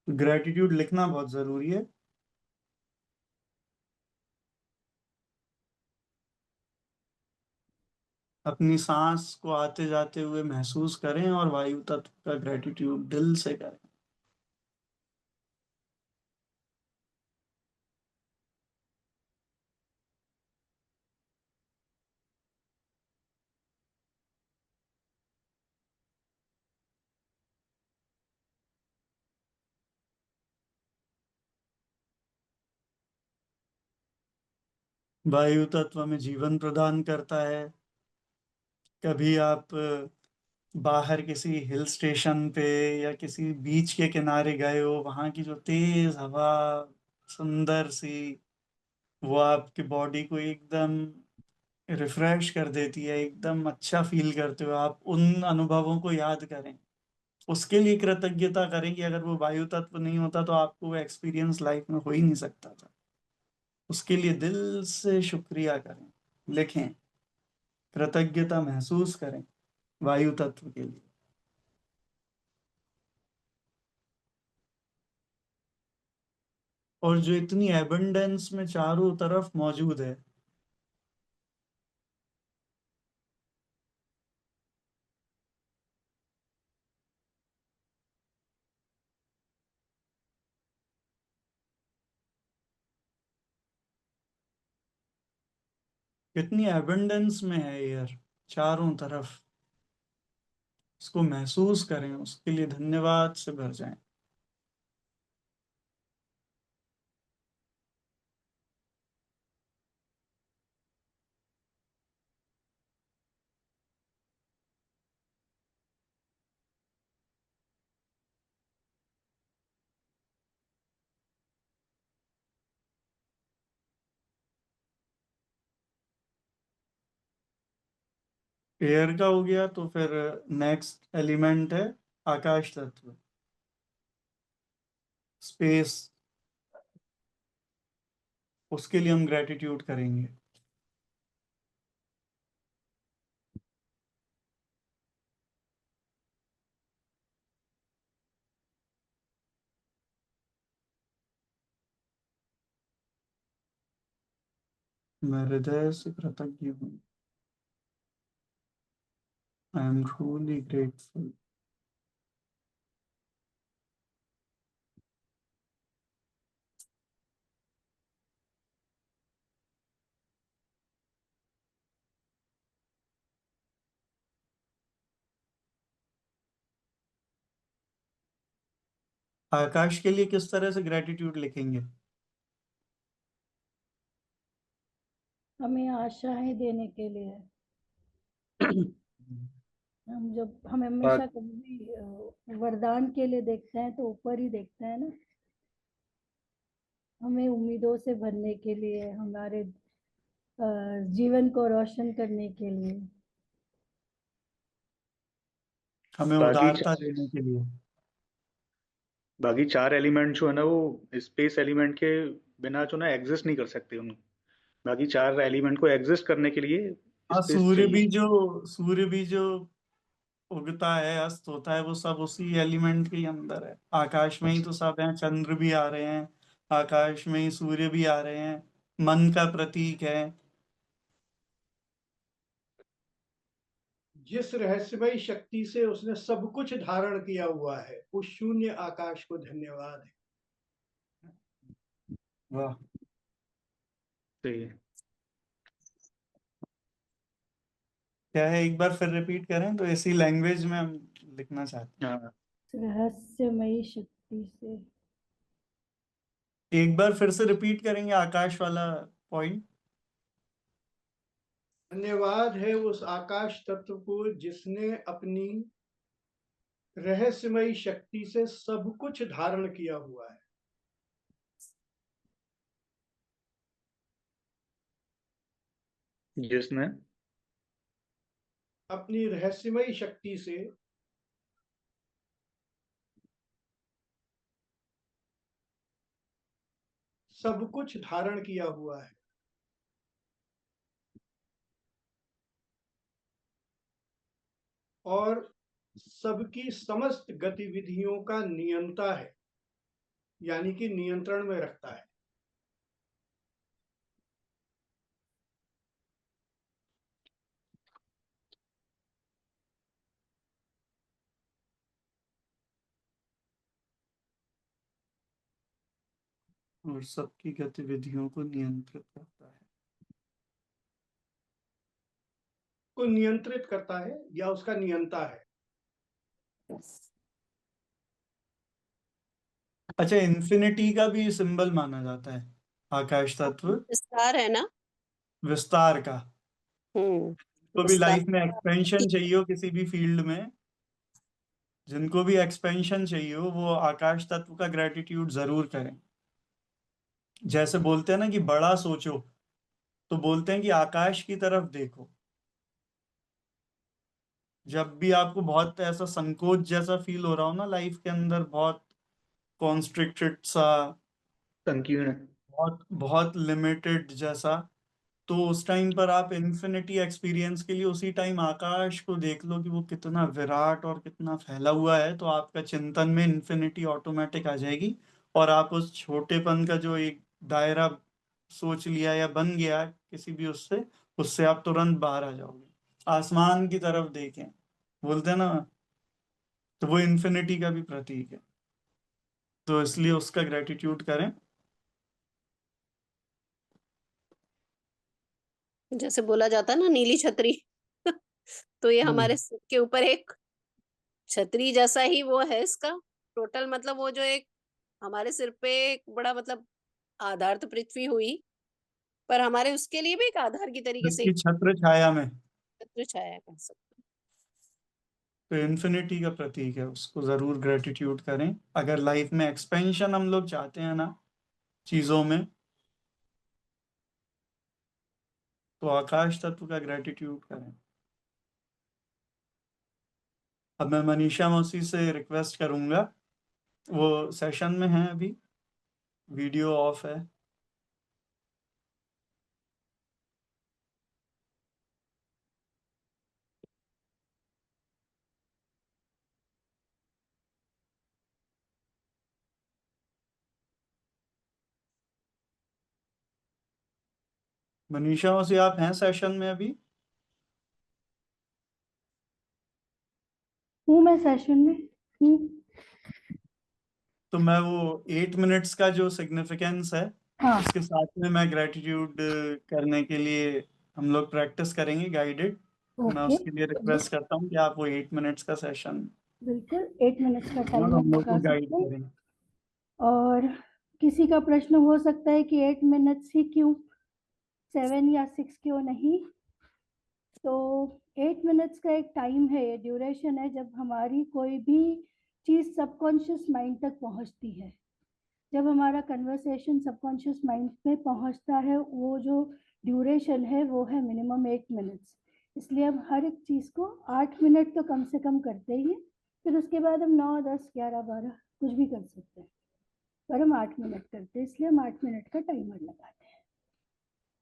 ग्रेटिट्यूड लिखना बहुत जरूरी है। अपनी सांस को आते जाते हुए महसूस करें और वायु तत्व का ग्रेटिट्यूड दिल से करें। वायु तत्व में जीवन प्रदान करता है। कभी आप बाहर किसी हिल स्टेशन पे या किसी बीच के किनारे गए हो, वहां की जो तेज हवा सुंदर सी, वो आपकी बॉडी को एकदम रिफ्रेश कर देती है, एकदम अच्छा फील करते हो आप। उन अनुभवों को याद करें, उसके लिए कृतज्ञता करें कि अगर वो वायु तत्व नहीं होता तो आपको वो एक्सपीरियंस लाइफ में हो ही नहीं सकता था। उसके लिए दिल से शुक्रिया करें, लिखें, कृतज्ञता महसूस करें वायु तत्व के लिए। और जो इतनी एबंडेंस में चारों तरफ मौजूद है, कितनी एबंडेंस में है एयर चारों तरफ, इसको महसूस करें, उसके लिए धन्यवाद से भर जाएं। एयर का हो गया, तो फिर नेक्स्ट एलिमेंट है आकाश तत्व, स्पेस। उसके लिए हम ग्रेटिट्यूड करेंगे। मैं हृदय से कृतज्ञ हूँ। I am truly grateful. आकाश के लिए किस तरह से ग्रेटिट्यूड लिखेंगे? हमें आशाएं देने के लिए। हम हमेशा कभी भी वरदान के लिए देखते हैं तो ऊपर ही देखते हैं ना। हमें उम्मीदों से भरने के लिए, हमारे जीवन को रोशन करने के लिए। हमें बाकी उदारता देने के लिए। बाकी 4 एलिमेंट जो है ना, वो स्पेस एलिमेंट के बिना जो ना एग्जिस्ट नहीं कर सकते। उन बाकी 4 एलिमेंट को एग्जिस्ट करने के लिए हाँ, स्पेस चाहिए। सूर्य भी जो उगता है, अस्त होता है, वो सब उसी एलिमेंट के ही अंदर है। आकाश में ही तो सब हैं, चंद्र भी आ रहे हैं, आकाश में ही सूर्य भी आ रहे हैं, मन का प्रतीक है। जिस रहस्यमयी शक्ति से उसने सब कुछ धारण किया हुआ है, उस शून्य आकाश को धन्यवाद है। वाह। सही है। क्या है, एक बार फिर रिपीट करें तो इसी लैंग्वेज में हम लिखना चाहते हाँ, रहस्यमयी शक्ति से। हैं। एक बार फिर से रिपीट करेंगे आकाश वाला पॉइंट। धन्यवाद है उस आकाश तत्व को जिसने अपनी रहस्यमयी शक्ति से सब कुछ धारण किया हुआ है। जिसने अपनी रहस्यमयी शक्ति से सब कुछ धारण किया हुआ है। और सबकी समस्त गतिविधियों का नियंता है, यानी कि नियंत्रण में रखता है। और सबकी गतिविधियों को नियंत्रित करता है। को नियंत्रित करता है या उसका नियंता है। अच्छा, इन्फिनिटी का भी सिंबल माना जाता है आकाश तत्व, विस्तार है ना। विस्तार का। तो भी विस्तार। लाइफ में एक्सपेंशन चाहिए हो किसी भी फील्ड में, जिनको भी एक्सपेंशन चाहिए हो वो आकाश तत्व का ग्रेटिट्यूड जरूर करें। जैसे बोलते हैं ना कि बड़ा सोचो, तो बोलते हैं कि आकाश की तरफ देखो। जब भी आपको बहुत ऐसा संकोच जैसा फील हो रहा हो ना लाइफ के अंदर, बहुत कॉन्स्ट्रिक्टेड सा, संकीर्ण, बहुत बहुत लिमिटेड जैसा, तो उस टाइम पर आप इन्फिनिटी एक्सपीरियंस के लिए उसी टाइम आकाश को देख लो कि वो कितना विराट और कितना फैला हुआ है, तो आपका चिंतन में इन्फिनिटी ऑटोमेटिक आ जाएगी। और आप उस छोटेपन का जो एक दायरा सोच लिया या बन गया किसी भी उससे, उससे आप तुरंत बाहर आ जाओगे। आसमान की तरफ देखें बोलते हैं ना, तो वो इन्फिनिटी का भी प्रतीक है। तो इसलिए उसका ग्रेटिट्यूड करें। जैसे बोला जाता है ना, नीली छतरी। तो ये हमारे सिर के ऊपर एक छतरी जैसा ही वो है इसका टोटल, मतलब वो जो एक हमारे सिर पे एक बड़ा, मतलब आधार तो पृथ्वी हुई, पर हमारे उसके लिए भी एक आधार की तरीके से इसकी छत्र छाया में छत्र छाया कह सकते हैं। तो इन्फिनिटी का प्रतीक है, उसको जरूर ग्रेटिट्यूड करें। अगर लाइफ में एक्सपेंशन हम लोग चाहते हैं ना चीजों में, तो आकाश तत्व का ग्रेटिट्यूड करें। अब मैं मनीषा मौसी से रिक्वेस्ट करूंगा, वो सेशन में है अभी, वीडियो ऑफ है। मनीषा मौसी आप हैं सेशन में अभी? हूँ मैं सेशन में हूँ। तो मैं वो 8 मिनट्स का जो सिग्निफिकेंस है, हाँ उसके साथ में मैं ग्रेटिट्यूड करने के लिए हम लोग प्रैक्टिस करेंगे गाइडेड। मैं ओके, उसके लिए रिक्वेस्ट करता हूँ कि आप वो 8 मिनट्स का सेशन बिल्कुल 8 मिनट्स का और टाइमर हम लोग लगा को गाइड सकते हैं। करें। और किसी का प्रश्न हो सकता है कि 8 मिनट्स ही क्यों, 7 या 6 क्यों नहीं? तो 8 मिनट्स का एक टाइम है, ये ड्यूरेशन है जब हमारी कोई भी चीज़ सबकॉन्शियस माइंड तक पहुंचती है। जब हमारा कन्वर्सेशन सबकॉन्शियस माइंड में पहुंचता है, वो जो ड्यूरेशन है वो है मिनिमम 8 मिनट्स। इसलिए हम हर एक चीज़ को 8 मिनट तो कम से कम करते ही हैं, फिर उसके बाद हम 9, 10, 11, 12 कुछ भी कर सकते हैं, पर हम 8 मिनट करते हैं, इसलिए हम 8 मिनट का टाइमर लगाते हैं।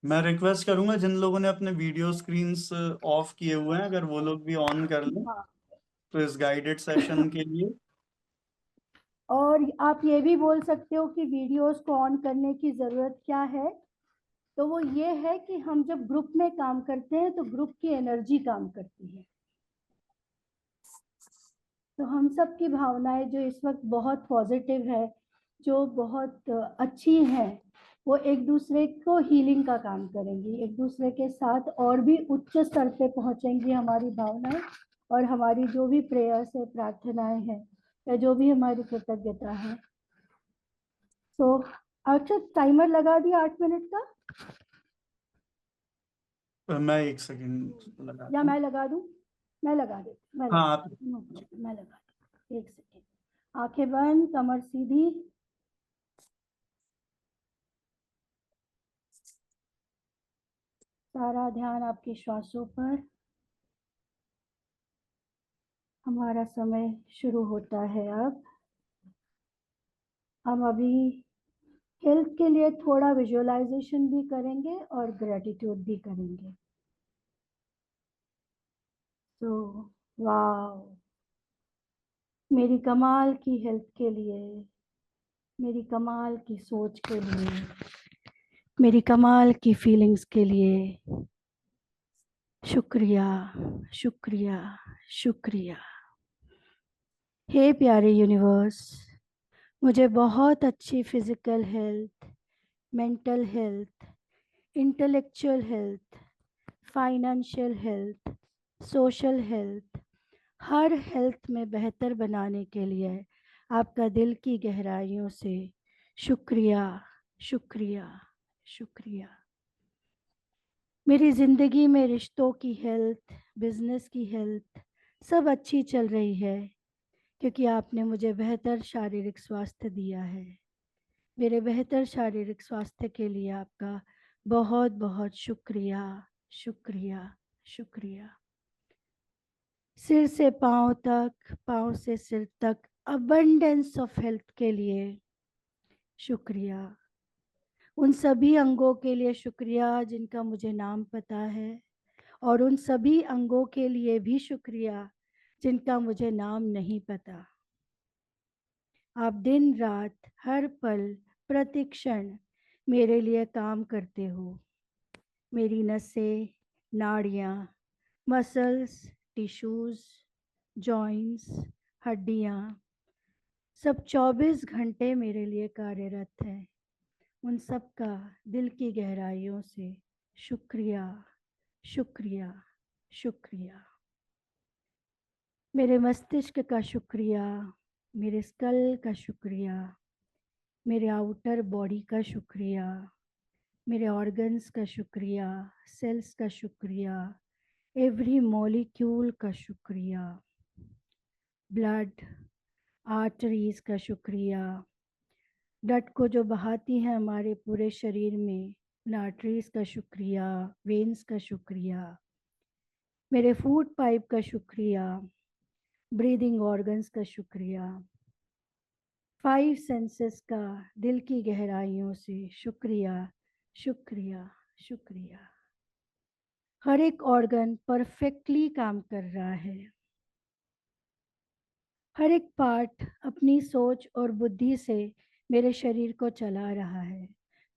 मैं रिक्वेस्ट करूंगा जिन लोगों ने अपने वीडियो स्क्रीन्स ऑफ किए हुए हैं, अगर वो लोग भी ऑन कर लें हाँ, तो इस गाइडेड सेशन के लिए। और आप ये भी बोल सकते हो कि वीडियोस को ऑन करने की ज़रूरत क्या है, तो वो ये है कि हम जब ग्रुप में काम करते हैं तो ग्रुप की एनर्जी काम करती है। तो हम सब की भावनाएं जो इस वक्त बहुत पॉजिटिव है, जो बहुत अच्छी है, वो एक दूसरे को हीलिंग का काम करेंगी, एक दूसरे के साथ और भी उच्च स्तर पे पहुंचेंगी हमारी भावनाएं, और हमारी जो भी प्रेयर्स है, प्रार्थनाएं हैं, या जो भी हमारी कृतज्ञता है। तो अच्छा, टाइमर लगा दिया 8 मिनट का, मैं 1 सेकंड लगाता या हूँ। मैं लगा दूं? मैं लगा देती, मैं हाँ लगा आप। देती, नो प्रॉब्लम, मैं लगा देती। 1 सेकेंड, आंखें बंद, कमर सीधी, सारा ध्यान आपकी श्वासों पर। हमारा समय शुरू होता है अब। हम अभी हेल्थ के लिए थोड़ा विजुअलाइजेशन भी करेंगे और ग्रेटिट्यूड भी करेंगे। तो वाह, मेरी कमाल की हेल्थ के लिए, मेरी कमाल की सोच के लिए, मेरी कमाल की फीलिंग्स के लिए शुक्रिया, शुक्रिया, शुक्रिया। हे प्यारे यूनिवर्स, मुझे बहुत अच्छी physical health, mental health, intellectual health, financial health, social health, हर हेल्थ में बेहतर बनाने के लिए आपका दिल की गहराइयों से शुक्रिया, शुक्रिया, शुक्रिया। मेरी ज़िंदगी में रिश्तों की हेल्थ, बिजनेस की हेल्थ सब अच्छी चल रही है क्योंकि आपने मुझे बेहतर शारीरिक स्वास्थ्य दिया है। मेरे बेहतर शारीरिक स्वास्थ्य के लिए आपका बहुत बहुत शुक्रिया, शुक्रिया, शुक्रिया। सिर से पाँव तक, पाँव से सिर तक अबंडेंस ऑफ हेल्थ के लिए शुक्रिया। उन सभी अंगों के लिए शुक्रिया जिनका मुझे नाम पता है, और उन सभी अंगों के लिए भी शुक्रिया जिनका मुझे नाम नहीं पता। आप दिन रात हर पल प्रति क्षण मेरे लिए काम करते हो। मेरी नसें, नाड़ियाँ, मसल्स, टिश्यूज़, जॉइंट्स, हड्डियाँ सब 24 घंटे मेरे लिए कार्यरत हैं। उन सब का दिल की गहराइयों से शुक्रिया, शुक्रिया, शुक्रिया। मेरे मस्तिष्क का शुक्रिया, मेरे स्कल का शुक्रिया, मेरे आउटर बॉडी का शुक्रिया, मेरे ऑर्गन्स का शुक्रिया, सेल्स का शुक्रिया, एवरी मॉलिक्यूल का शुक्रिया, ब्लड, आर्टरीज का शुक्रिया, ब्लड को जो बहाती हैं हमारे पूरे शरीर में, उन आर्टरीज का शुक्रिया, वेन्स का शुक्रिया, मेरे फूड पाइप का शुक्रिया, ब्रीदिंग ऑर्गन्स का शुक्रिया, 5 सेंसेस का दिल की गहराइयों से शुक्रिया, शुक्रिया, शुक्रिया। हर एक ऑर्गन परफेक्टली काम कर रहा है। हर एक पार्ट अपनी सोच और बुद्धि से मेरे शरीर को चला रहा है।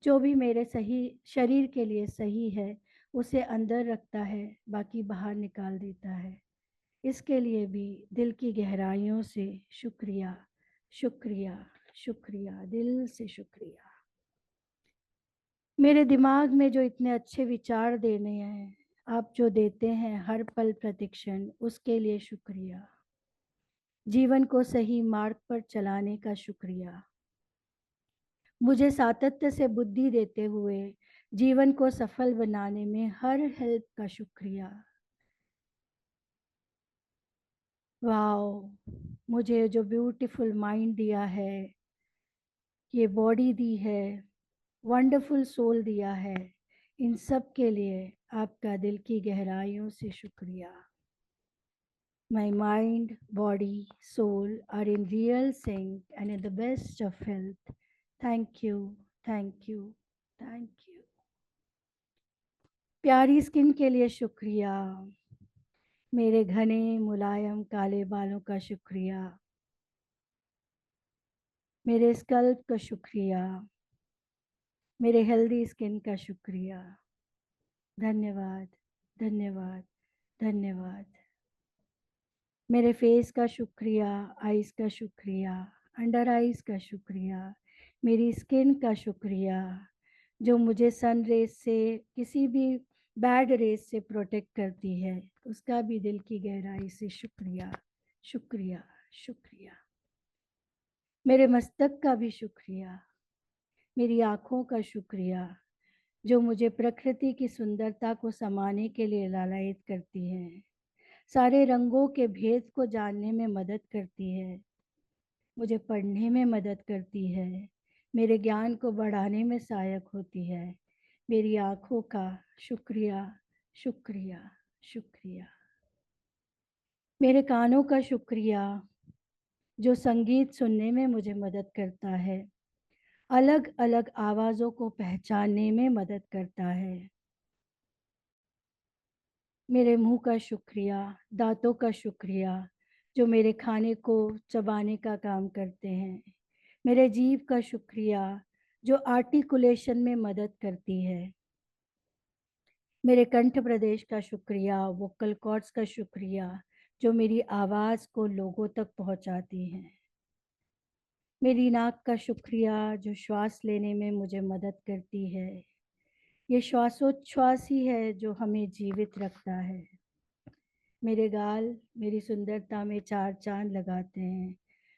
जो भी मेरे सही शरीर के लिए सही है उसे अंदर रखता है, बाकी बाहर निकाल देता है। इसके लिए भी दिल की गहराइयों से शुक्रिया, शुक्रिया, शुक्रिया, दिल से शुक्रिया। मेरे दिमाग में जो इतने अच्छे विचार देने हैं, आप जो देते हैं हर पल प्रतिक्षण, उसके लिए शुक्रिया। जीवन को सही मार्ग पर चलाने का शुक्रिया। मुझे सातत्य से बुद्धि देते हुए जीवन को सफल बनाने में हर हेल्प का शुक्रिया। वाओ, मुझे जो ब्यूटीफुल माइंड दिया है, ये बॉडी दी है, वंडरफुल सोल दिया है, इन सब के लिए आपका दिल की गहराइयों से शुक्रिया। My mind, body, soul are in real sync and in the best of health. Thank you, thank you, thank you. प्यारी स्किन के लिए शुक्रिया। मेरे घने मुलायम काले बालों का शुक्रिया। मेरे स्कल्प का शुक्रिया। मेरे हेल्दी स्किन का शुक्रिया। धन्यवाद, धन्यवाद, धन्यवाद। मेरे फेस का शुक्रिया, आइज़ का शुक्रिया, अंडर आइज़ का शुक्रिया, मेरी स्किन का शुक्रिया जो मुझे सन रेज से, किसी भी बैड रेज से प्रोटेक्ट करती है, उसका भी दिल की गहराई से शुक्रिया, शुक्रिया, शुक्रिया। मेरे मस्तक का भी शुक्रिया। मेरी आँखों का शुक्रिया जो मुझे प्रकृति की सुंदरता को समाने के लिए लालायित करती हैं, सारे रंगों के भेद को जानने में मदद करती है, मुझे पढ़ने में मदद करती है, मेरे ज्ञान को बढ़ाने में सहायक होती है। मेरी आँखों का शुक्रिया, शुक्रिया, शुक्रिया। मेरे कानों का शुक्रिया जो संगीत सुनने में मुझे मदद करता है, अलग अलग आवाज़ों को पहचानने में मदद करता है। मेरे मुंह का शुक्रिया, दांतों का शुक्रिया जो मेरे खाने को चबाने का काम करते हैं। मेरे जीभ का शुक्रिया जो आर्टिकुलेशन में मदद करती है। मेरे कंठ प्रदेश का शुक्रिया, वोकल कॉर्ड्स का शुक्रिया जो मेरी आवाज़ को लोगों तक पहुंचाती हैं। मेरी नाक का शुक्रिया जो श्वास लेने में मुझे मदद करती है। ये श्वासोच्छ्वास ही है जो हमें जीवित रखता है। मेरे गाल मेरी सुंदरता में 4 चांद लगाते हैं।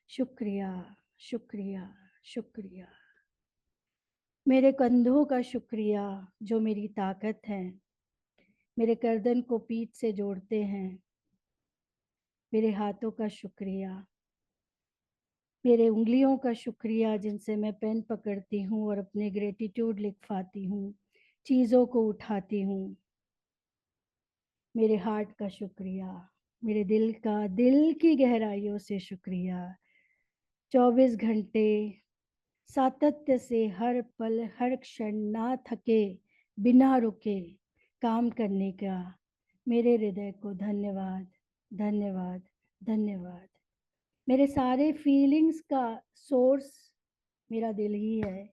शुक्रिया, शुक्रिया, शुक्रिया। मेरे कंधों का शुक्रिया जो मेरी ताकत है। मेरे गर्दन को पीठ से जोड़ते हैं। मेरे हाथों का शुक्रिया, मेरे उंगलियों का शुक्रिया जिनसे मैं पेन पकड़ती हूँ और अपने ग्रेटिट्यूड लिख पाती हूँ, चीज़ों को उठाती हूँ। मेरे हार्ट का शुक्रिया, मेरे दिल का दिल की गहराइयों से शुक्रिया। 24 घंटे सातत्य से हर पल हर क्षण ना थके बिना रुके काम करने का मेरे हृदय को धन्यवाद, धन्यवाद, धन्यवाद। मेरे सारे फीलिंग्स का सोर्स मेरा दिल ही है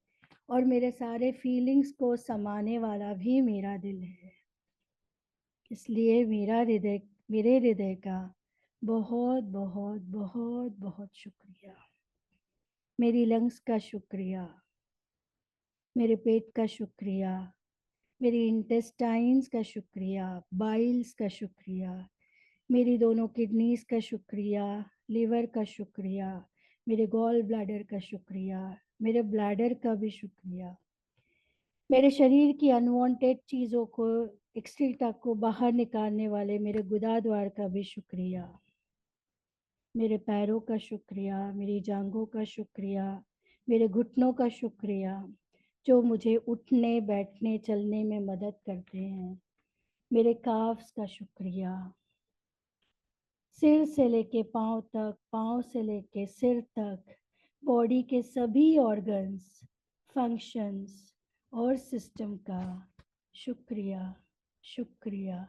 और मेरे सारे फीलिंग्स को समाने वाला भी मेरा दिल है। इसलिए मेरे हृदय का बहुत बहुत बहुत बहुत शुक्रिया। मेरी लंग्स का शुक्रिया, मेरे पेट का शुक्रिया, मेरी इंटेस्टाइन्स का शुक्रिया, बाइल्स का शुक्रिया, मेरी दोनों किडनीज का शुक्रिया, लिवर का शुक्रिया, मेरे गॉल ब्लैडर का शुक्रिया, मेरे ब्लैडर का भी शुक्रिया। मेरे शरीर की अनवांटेड चीज़ों को एक्सक्रीटा को बाहर निकालने वाले मेरे गुदाद्वार का भी शुक्रिया। मेरे पैरों का शुक्रिया, मेरी जांघों का शुक्रिया, मेरे घुटनों का शुक्रिया जो मुझे उठने बैठने चलने में मदद करते हैं। मेरे काफ्स का शुक्रिया, सिर से लेके पाँव तक, पाँव से लेके सिर तक, बॉडी के सभी ऑर्गन्स, फंक्शंस और सिस्टम का शुक्रिया, शुक्रिया,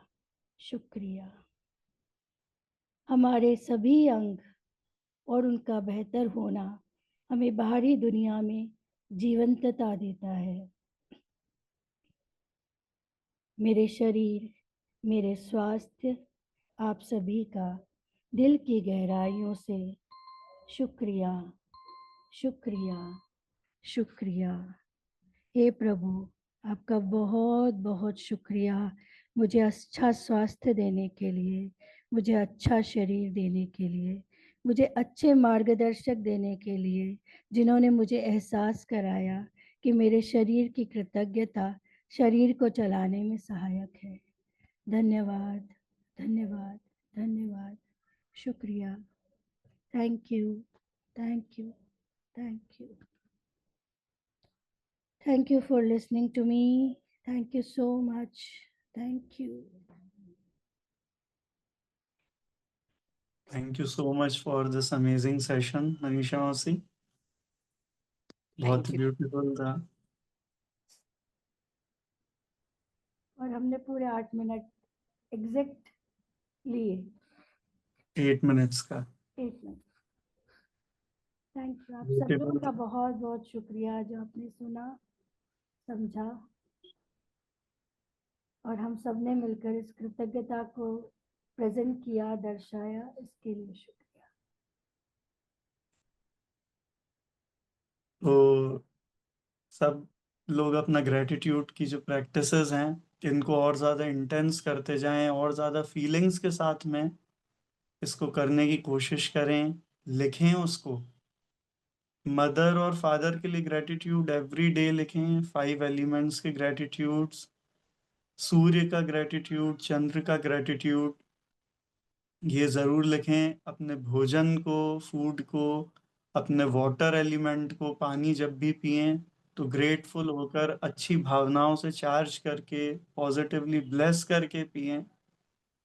शुक्रिया। हमारे सभी अंग और उनका बेहतर होना हमें बाहरी दुनिया में जीवंतता देता है। मेरे शरीर, मेरे स्वास्थ्य, आप सभी का दिल की गहराइयों से शुक्रिया, शुक्रिया, शुक्रिया। हे प्रभु, आपका बहुत बहुत शुक्रिया मुझे अच्छा स्वास्थ्य देने के लिए, मुझे अच्छा शरीर देने के लिए, मुझे अच्छे मार्गदर्शक देने के लिए, जिन्होंने मुझे एहसास कराया कि मेरे शरीर की कृतज्ञता शरीर को चलाने में सहायक है। धन्यवाद, धन्यवाद, धन्यवाद, शुक्रिया। Thank you, thank you, thank you. Thank you for listening to me. Thank you so much. Thank you. Thank you so much for this amazing session, Manisha Mausi. बहुत you. ब्यूटीफुल था। और हमने पूरे 8 मिनट एग्जैक्ट लिए। 8 minutes का। 8 minute. Thank you. आप Beautiful सबों का था। बहुत बहुत शुक्रिया जो आपने सुना, समझा और हम सब ने मिलकर इस कृतज्ञता को प्रेजेंट किया, दर्शाया, इसके लिए शुक्रिया। तो सब लोग अपना ग्रेटिट्यूड की जो प्रैक्टिसेस हैं इनको और ज़्यादा इंटेंस करते जाएं और ज़्यादा फीलिंग्स के साथ में इसको करने की कोशिश करें, लिखें उसको। मदर और फादर के लिए ग्रेटिट्यूड एवरी डे लिखें, 5 एलिमेंट्स के ग्रेटिट्यूड्स, सूर्य का ग्रेटिट्यूड, चंद्र का ग्रेटिट्यूड ये ज़रूर लिखें। अपने भोजन को, फूड को, अपने वाटर एलिमेंट को, पानी जब भी पिएं तो ग्रेटफुल होकर अच्छी भावनाओं से चार्ज करके पॉजिटिवली ब्लेस करके पिएं।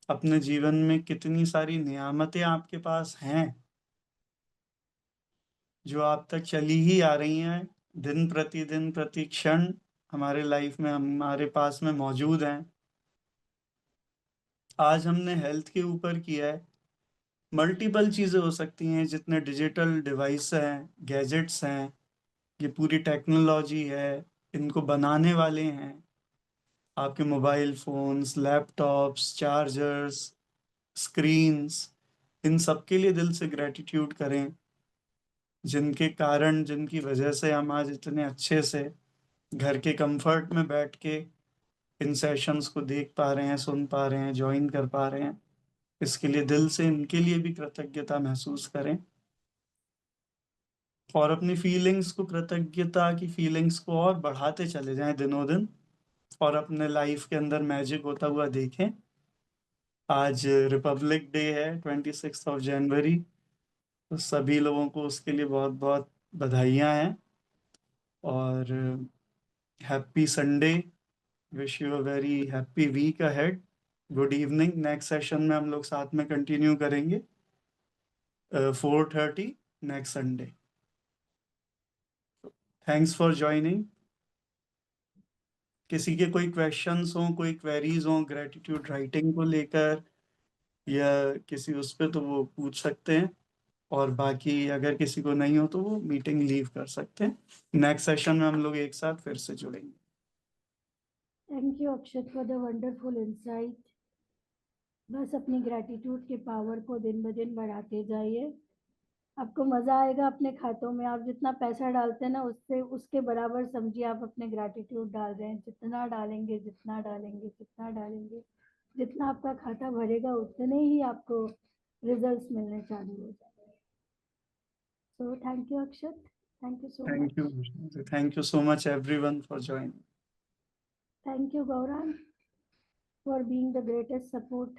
अपने जीवन में कितनी सारी नियामतें आपके पास हैं जो आप तक चली ही आ रही हैं, दिन प्रतिदिन प्रति क्षण हमारे लाइफ में हमारे पास में मौजूद हैं। आज हमने हेल्थ के ऊपर किया है। मल्टीपल चीज़ें हो सकती हैं, जितने डिजिटल डिवाइस हैं, गैजेट्स हैं, ये पूरी टेक्नोलॉजी है, इनको बनाने वाले हैं, आपके mobile phones, laptops, chargers, screens, इन सब के लिए दिल से ग्रेटिट्यूड करें, जिनके कारण, जिनकी वजह से हम आज इतने अच्छे से घर के कंफर्ट में बैठ के इन सेशंस को देख पा रहे हैं, सुन पा रहे हैं, ज्वाइन कर पा रहे हैं। इसके लिए दिल से इनके लिए भी कृतज्ञता महसूस करें और अपनी फीलिंग्स को, कृतज्ञता की फीलिंग्स को और बढ़ाते चले जाएं दिनों दिन, और अपने लाइफ के अंदर मैजिक होता हुआ देखें। आज रिपब्लिक डे है, 26 जनवरी, तो सभी लोगों को उसके लिए बहुत बहुत बधाइयाँ हैं और happy Sunday. Wish you a very happy week ahead. Good evening. Next session में हम लोग साथ में कंटिन्यू करेंगे 4:30 next Sunday. Thanks for joining. किसी के कोई क्वेश्चंस हो, कोई क्वेरीज हो ग्रेटिट्यूड राइटिंग को लेकर या किसी उस पे, तो वो पूछ सकते हैं, और बाकी अगर किसी को नहीं हो तो वो मीटिंग लीव कर सकते हैं। नेक्स्ट सेशन में हम लोग एक साथ फिर से जुड़ेंगे। Thank you Akshat for the wonderful insight. बस अपनी ग्रैटिट्यूड के पावर को दिन ब दिन बढ़ाते जाइए, आपको मजा आएगा। अपने खातों में आप जितना पैसा डालते हैं ना, उससे उसके बराबर समझिए आप अपने ग्रैटिट्यूड डाल रहे हैं। जितना डालेंगे, जितना डालेंगे, जितना डालेंगे, जितना आपका खाता भरेगा, उतने ही आपको रिजल्ट्स मिलने चालू हो जाएंगे। So thank you Akshat, thank you so much. Thank you so much everyone for joining. Thank you Gaurang for being the greatest support